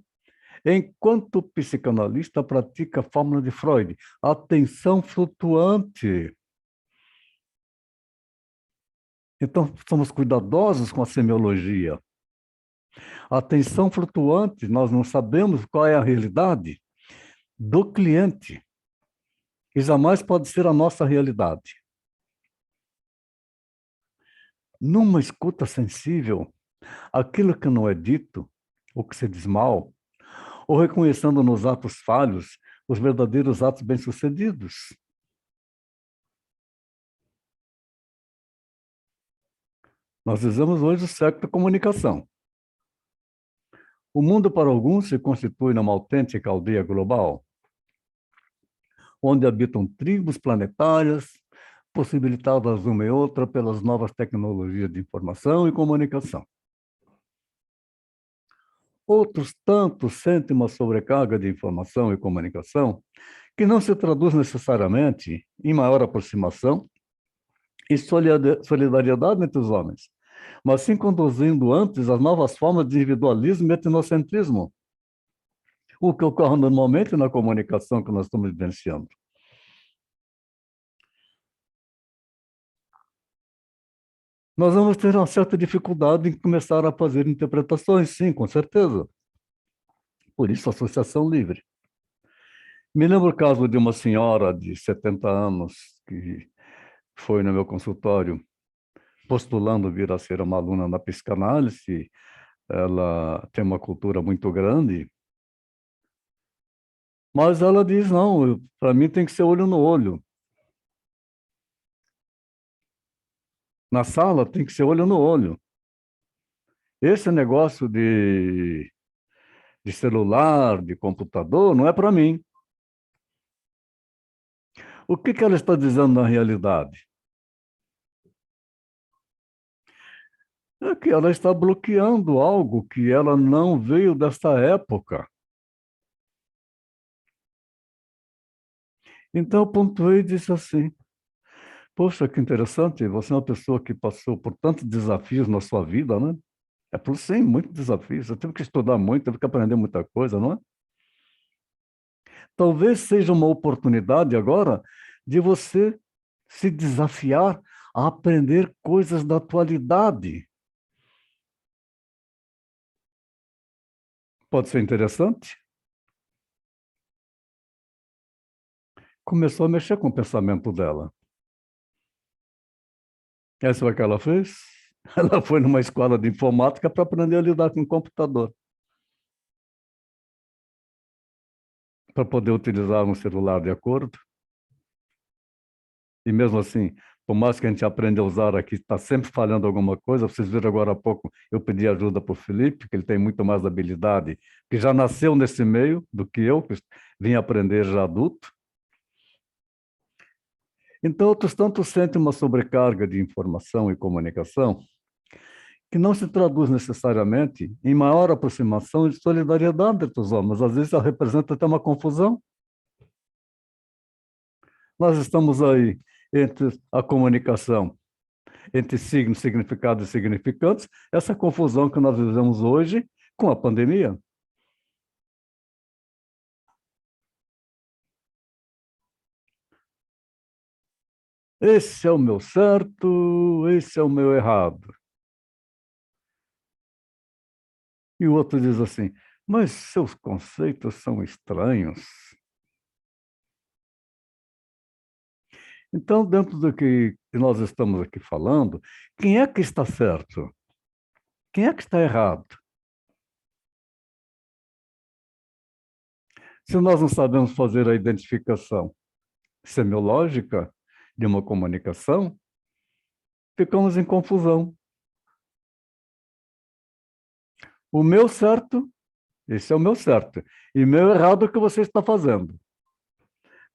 enquanto o psicanalista pratica a fórmula de Freud, a atenção flutuante. Então, somos cuidadosos com a semiologia. A atenção flutuante, nós não sabemos qual é a realidade do cliente, que jamais pode ser a nossa realidade. Numa escuta sensível, aquilo que não é dito, o que se diz mal, ou reconhecendo nos atos falhos os verdadeiros atos bem-sucedidos. Nós vivemos hoje o século da comunicação. O mundo, para alguns, se constitui numa autêntica aldeia global, onde habitam tribos planetárias, possibilitadas uma e outra pelas novas tecnologias de informação e comunicação. Outros tantos sentem uma sobrecarga de informação e comunicação que não se traduz necessariamente em maior aproximação e solidariedade entre os homens, mas sim conduzindo antes as novas formas de individualismo e etnocentrismo, o que ocorre normalmente na comunicação que nós estamos vivenciando. Nós vamos ter uma certa dificuldade em começar a fazer interpretações, sim, com certeza. Por isso, a associação livre. Me lembro o caso de uma senhora de 70 anos que foi no meu consultório postulando vir a ser uma aluna na psicanálise. Ela tem uma cultura muito grande, mas ela diz, não, para mim tem que ser olho no olho. Na sala tem que ser olho no olho. Esse negócio de celular, de computador, não é para mim. O que ela está dizendo na realidade? É que ela está bloqueando algo que ela não veio desta época. Então, eu pontuei e disse assim, poxa, que interessante, você é uma pessoa que passou por tantos desafios na sua vida, né? Sim, muito desafio. Você teve que estudar muito, teve que aprender muita coisa, não é? Talvez seja uma oportunidade agora de você se desafiar a aprender coisas da atualidade. Pode ser interessante? Começou a mexer com o pensamento dela. Essa foi o que ela fez? Ela foi numa escola de informática para aprender a lidar com o computador. Para poder utilizar um celular de acordo. E mesmo assim, por mais que a gente aprenda a usar aqui, está sempre falhando alguma coisa. Vocês viram agora há pouco, eu pedi ajuda para o Felipe, que ele tem muito mais habilidade, que já nasceu nesse meio do que eu, que vim aprender já adulto. Então, outros tantos sentem uma sobrecarga de informação e comunicação que não se traduz necessariamente em maior aproximação e solidariedade entre os homens. Às vezes, ela representa até uma confusão. Nós estamos aí entre a comunicação, entre signos, significados e significantes, essa confusão que nós vivemos hoje com a pandemia. Esse é o meu certo, esse é o meu errado. E o outro diz assim, mas seus conceitos são estranhos. Então, dentro do que nós estamos aqui falando, quem é que está certo? Quem é que está errado? Se nós não sabemos fazer a identificação semiológica de uma comunicação, ficamos em confusão. O meu certo, esse é o meu certo, e meu errado é o que você está fazendo.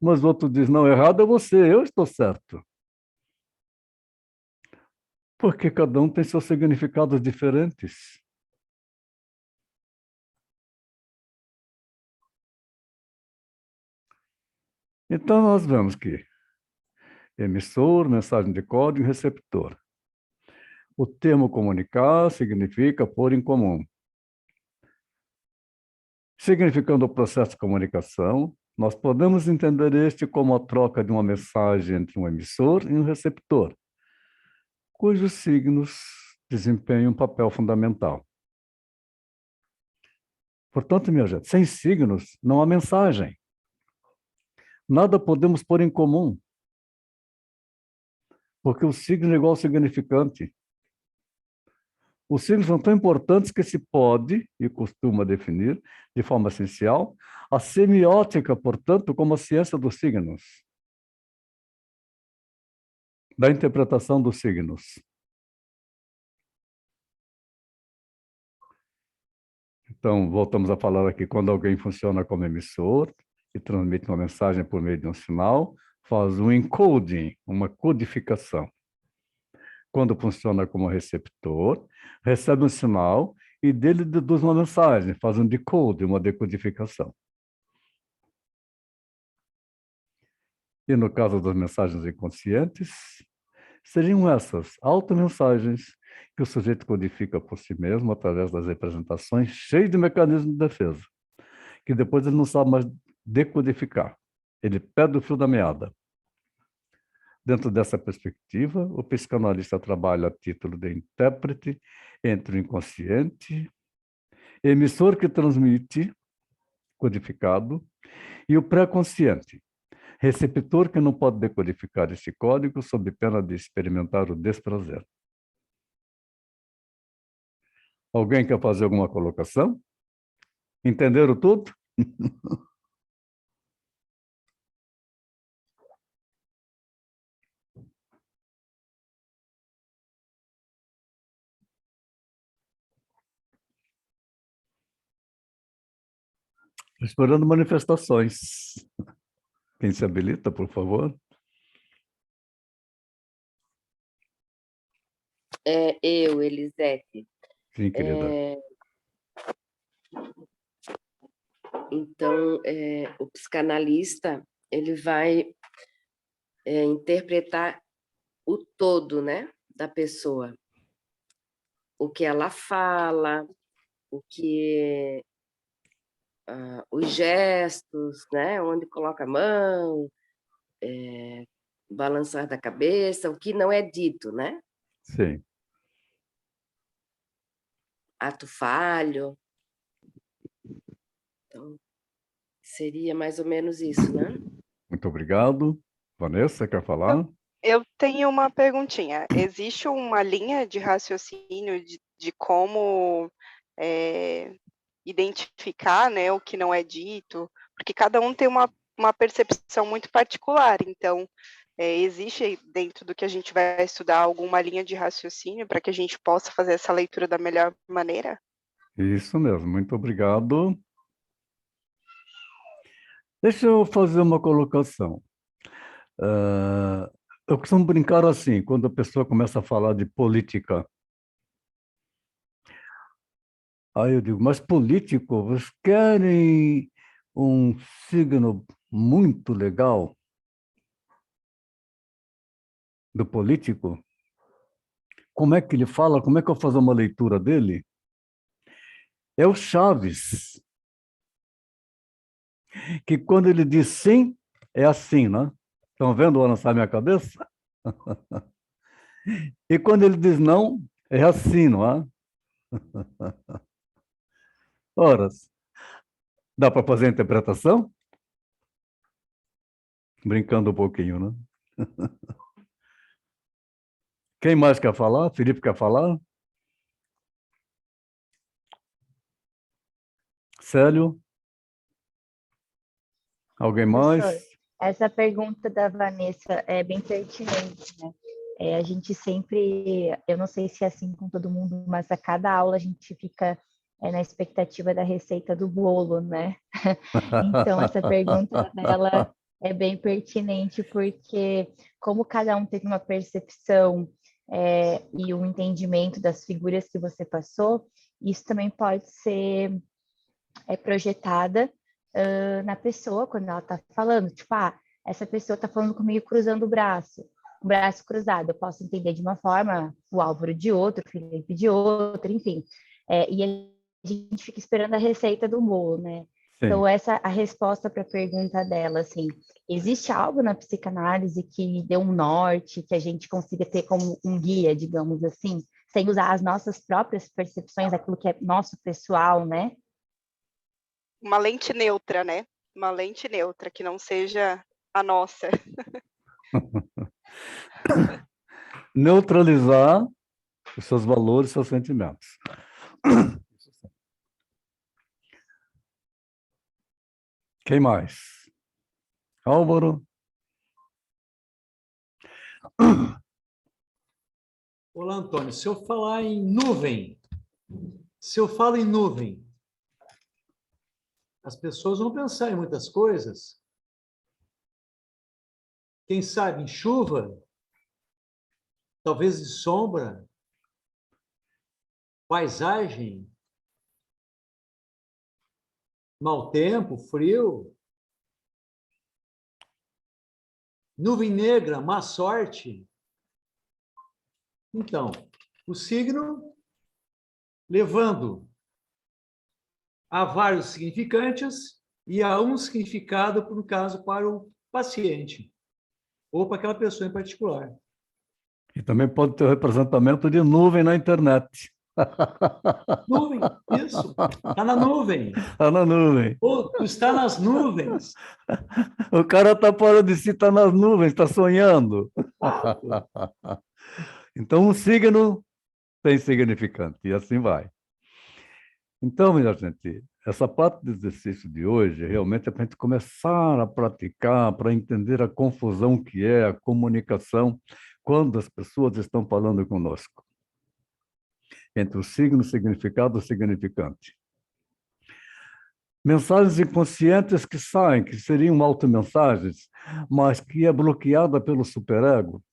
Mas o outro diz, não, errado é você, eu estou certo. Porque cada um tem seus significados diferentes. Então, nós vemos que emissor, mensagem de código e receptor. O termo comunicar significa pôr em comum. Significando o processo de comunicação, nós podemos entender este como a troca de uma mensagem entre um emissor e um receptor, cujos signos desempenham um papel fundamental. Portanto, minha gente, sem signos não há mensagem. Nada podemos pôr em comum, porque o signo é igual ao significante. Os signos são tão importantes que se pode e costuma definir, de forma essencial, a semiótica, portanto, como a ciência dos signos, da interpretação dos signos. Então, voltamos a falar aqui, quando alguém funciona como emissor e transmite uma mensagem por meio de um sinal, faz um encoding, uma codificação. Quando funciona como receptor, recebe um sinal e dele deduz uma mensagem, faz um decode, uma decodificação. E no caso das mensagens inconscientes, seriam essas automensagens que o sujeito codifica por si mesmo através das representações, cheio de mecanismos de defesa, que depois ele não sabe mais decodificar. Ele perde o fio da meada. Dentro dessa perspectiva, o psicanalista trabalha a título de intérprete entre o inconsciente, emissor que transmite, codificado, e o pré-consciente, receptor que não pode decodificar esse código sob pena de experimentar o desprazer. Alguém quer fazer alguma colocação? Entenderam tudo? Esperando manifestações. Quem se habilita, por favor? Eu, Elisete. Sim, querida. Então, o psicanalista, ele vai interpretar o todo, né, da pessoa. o que ela fala, o que os gestos, né? Onde coloca a mão, balançar da cabeça, o que não é dito, né? Sim. Ato falho. Então, seria mais ou menos isso, né? Muito obrigado. Vanessa, quer falar? Eu tenho uma perguntinha. Existe uma linha de raciocínio de como identificar, né, o que não é dito? Porque cada um tem uma percepção muito particular. Então, existe dentro do que a gente vai estudar alguma linha de raciocínio para que a gente possa fazer essa leitura da melhor maneira? Isso mesmo, muito obrigado. Deixa eu fazer uma colocação. Eu costumo brincar assim, quando a pessoa começa a falar de política. Aí eu digo, mas político, vocês querem um signo muito legal do político? Como é que ele fala? Como é que eu faço uma leitura dele? É o Chaves, que quando ele diz sim, é assim, né? Estão vendo o lançar minha cabeça? E quando ele diz não, é assim, não é? Ora, dá para fazer a interpretação? Brincando um pouquinho, né? Quem mais quer falar? Felipe quer falar? Célio? Alguém Professor, mais? essa pergunta da Vanessa é bem pertinente, né? A gente sempre, eu não sei se é assim com todo mundo, mas a cada aula a gente fica na expectativa da receita do bolo, né? Então, essa pergunta dela é bem pertinente, porque como cada um teve uma percepção e um entendimento das figuras que você passou, isso também pode ser projetada na pessoa quando ela está falando. Tipo, essa pessoa está falando comigo cruzando o braço cruzado. Eu posso entender de uma forma, o Álvaro de outra, o Felipe de outra, enfim. E a gente fica esperando a receita do bolo, né? Sim. Então, essa a resposta para a pergunta dela, assim, existe algo na psicanálise que dê um norte, que a gente consiga ter como um guia, digamos assim, sem usar as nossas próprias percepções, aquilo que é nosso pessoal, né? Uma lente neutra, né? Uma lente neutra, que não seja a nossa. Neutralizar os seus valores, seus sentimentos. Quem mais? Álvaro? Olá, Antônio. Se eu falar em nuvem, se eu falo em nuvem, as pessoas vão pensar em muitas coisas. Quem sabe em chuva, talvez de sombra, paisagem, mau tempo, frio, nuvem negra, má sorte. Então, o signo levando a vários significantes e a um significado, por um caso, para o paciente ou para aquela pessoa em particular. E também pode ter o representamento de nuvem na internet. Nuvem, isso. Está na nuvem. Está na nuvem. Ou tu está nas nuvens. O cara está fora de si, está nas nuvens, está sonhando. Então, um signo tem significante, e assim vai. Então, minha gente, essa parte do exercício de hoje realmente é para a gente começar a praticar, para entender a confusão que é a comunicação quando as pessoas estão falando conosco. Entre o signo, significado e significante. Mensagens inconscientes que saem, que seriam automensagens, mas que é bloqueada pelo superego.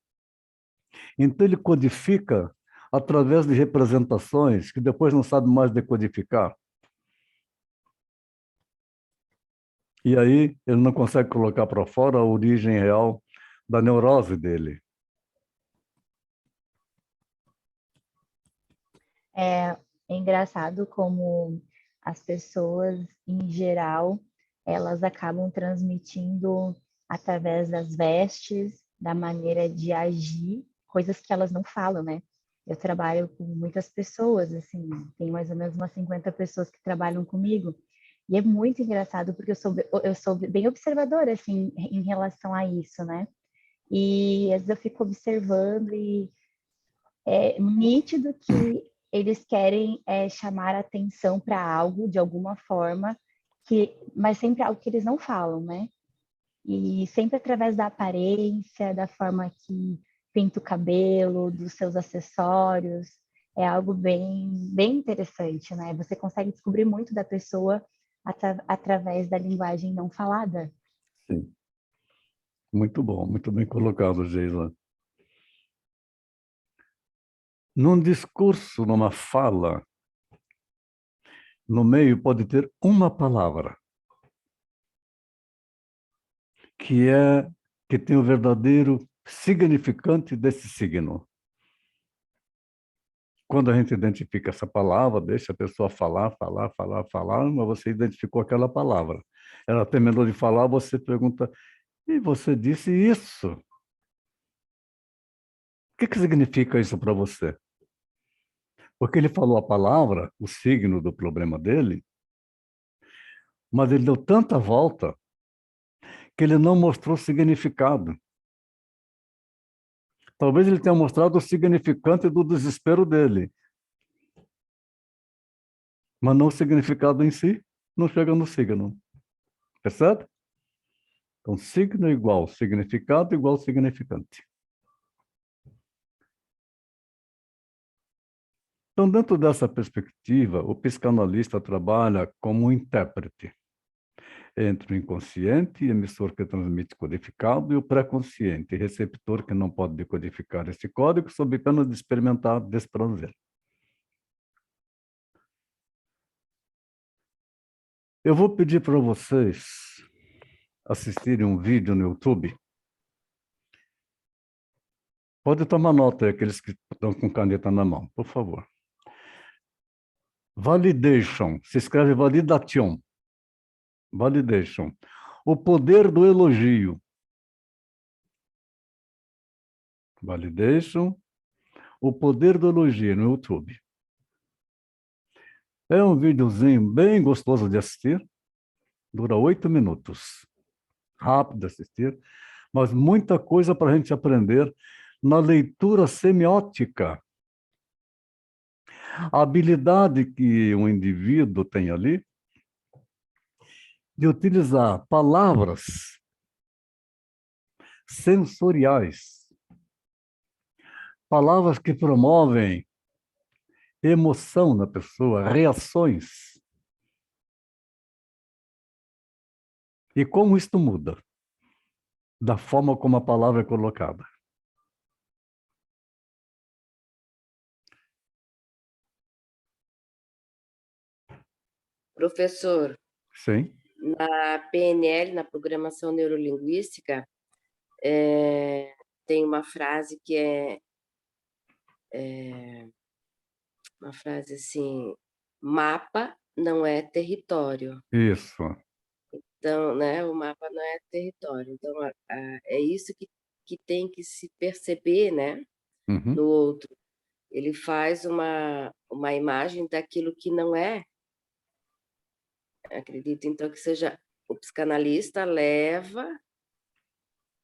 Então, ele codifica através de representações que depois não sabe mais decodificar. E aí ele não consegue colocar para fora a origem real da neurose dele. É engraçado como as pessoas, em geral, elas acabam transmitindo através das vestes, da maneira de agir, coisas que elas não falam, né? Eu trabalho com muitas pessoas, assim, tem mais ou menos umas 50 pessoas que trabalham comigo, e é muito engraçado porque eu sou bem observadora, assim, em relação a isso, né? E às vezes eu fico observando e é nítido que eles querem chamar atenção para algo de alguma forma, mas sempre algo que eles não falam, né? E sempre através da aparência, da forma que pinta o cabelo, dos seus acessórios, é algo bem interessante, né? Você consegue descobrir muito da pessoa através da linguagem não falada. Sim. Muito bom, muito bem colocado, Geisa. Num discurso, numa fala, no meio pode ter uma palavra que tem o verdadeiro significante desse signo. Quando a gente identifica essa palavra, deixa a pessoa falar, mas você identificou aquela palavra. Ela terminou de falar, você pergunta, e você disse isso? O que significa isso para você? Porque ele falou a palavra, o signo do problema dele, mas ele deu tanta volta que ele não mostrou significado. Talvez ele tenha mostrado o significante do desespero dele, mas não o significado em si, não chega no signo. Percebe? Então, signo igual significado igual significante. Então, dentro dessa perspectiva, o psicanalista trabalha como um intérprete entre o inconsciente, emissor que transmite codificado, e o pré-consciente, receptor que não pode decodificar esse código sob pena de experimentar desprazer. Eu vou pedir para vocês assistirem um vídeo no YouTube. Pode tomar nota aí, aqueles que estão com caneta na mão, por favor. Validation, se escreve validation. Validation. O poder do elogio. Validation. O poder do elogio no YouTube. É um videozinho bem gostoso de assistir. Dura 8 minutos. Rápido de assistir, mas muita coisa para a gente aprender na leitura semiótica. A habilidade que um indivíduo tem ali de utilizar palavras sensoriais, palavras que promovem emoção na pessoa, reações. E como isto muda da forma como a palavra é colocada. Professor, Sim. na PNL, na programação neurolinguística, tem uma frase que é uma frase assim: mapa não é território. Isso. Então, né, o mapa não é território. Então, é isso que tem que se perceber, né, Uhum. no outro. Ele faz uma imagem daquilo que não é. Acredito, então, que seja o psicanalista leva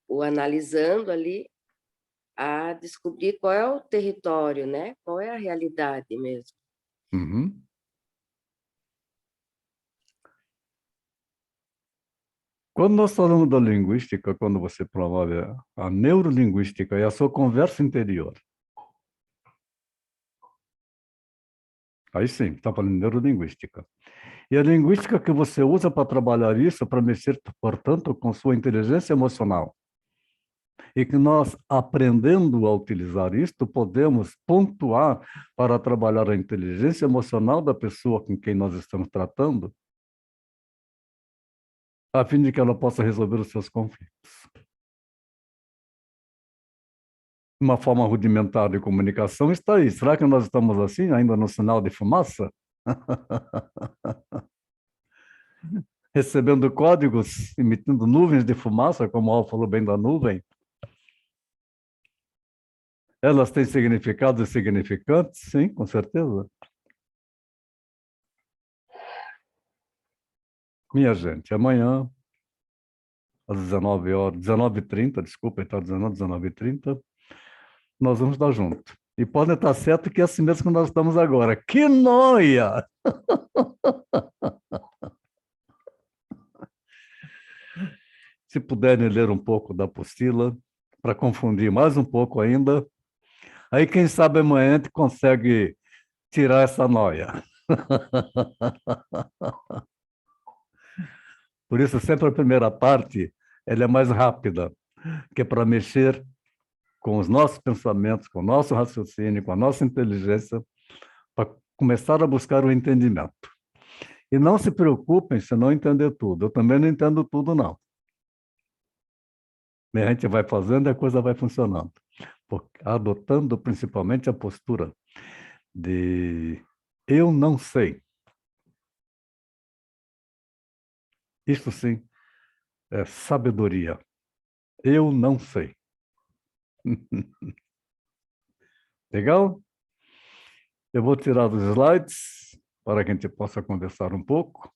o analisando ali a descobrir qual é o território, né? Qual é a realidade mesmo. Uhum. Quando nós falamos da linguística, quando você promove a neurolinguística e a sua conversa interior, aí sim, está falando de neurolinguística. E a linguística que você usa para trabalhar isso, para mexer, portanto, com sua inteligência emocional. E que nós, aprendendo a utilizar isto, podemos pontuar para trabalhar a inteligência emocional da pessoa com quem nós estamos tratando, a fim de que ela possa resolver os seus conflitos. uma forma rudimentar de comunicação está aí. Será que nós estamos assim, ainda no sinal de fumaça? Recebendo códigos, emitindo nuvens de fumaça, como o Al falou bem da nuvem. Elas têm significados e significantes? Sim, com certeza. Minha gente, amanhã, às 19 horas, 19h30, desculpa, está dizendo 19h30, nós vamos estar juntos. E pode estar certo que é assim mesmo que nós estamos agora. Que noia! Se puderem ler um pouco da apostila, para confundir mais um pouco ainda, aí quem sabe amanhã a gente consegue tirar essa noia. Por isso, sempre a primeira parte, ela é mais rápida, que é para mexer com os nossos pensamentos, com o nosso raciocínio, com a nossa inteligência, para começar a buscar o entendimento. E não se preocupem se não entender tudo. Eu também não entendo tudo, não. A gente vai fazendo e a coisa vai funcionando. Adotando principalmente a postura de eu não sei. Isso sim é sabedoria. Eu não sei. Legal? Eu vou tirar os slides para que a gente possa conversar um pouco.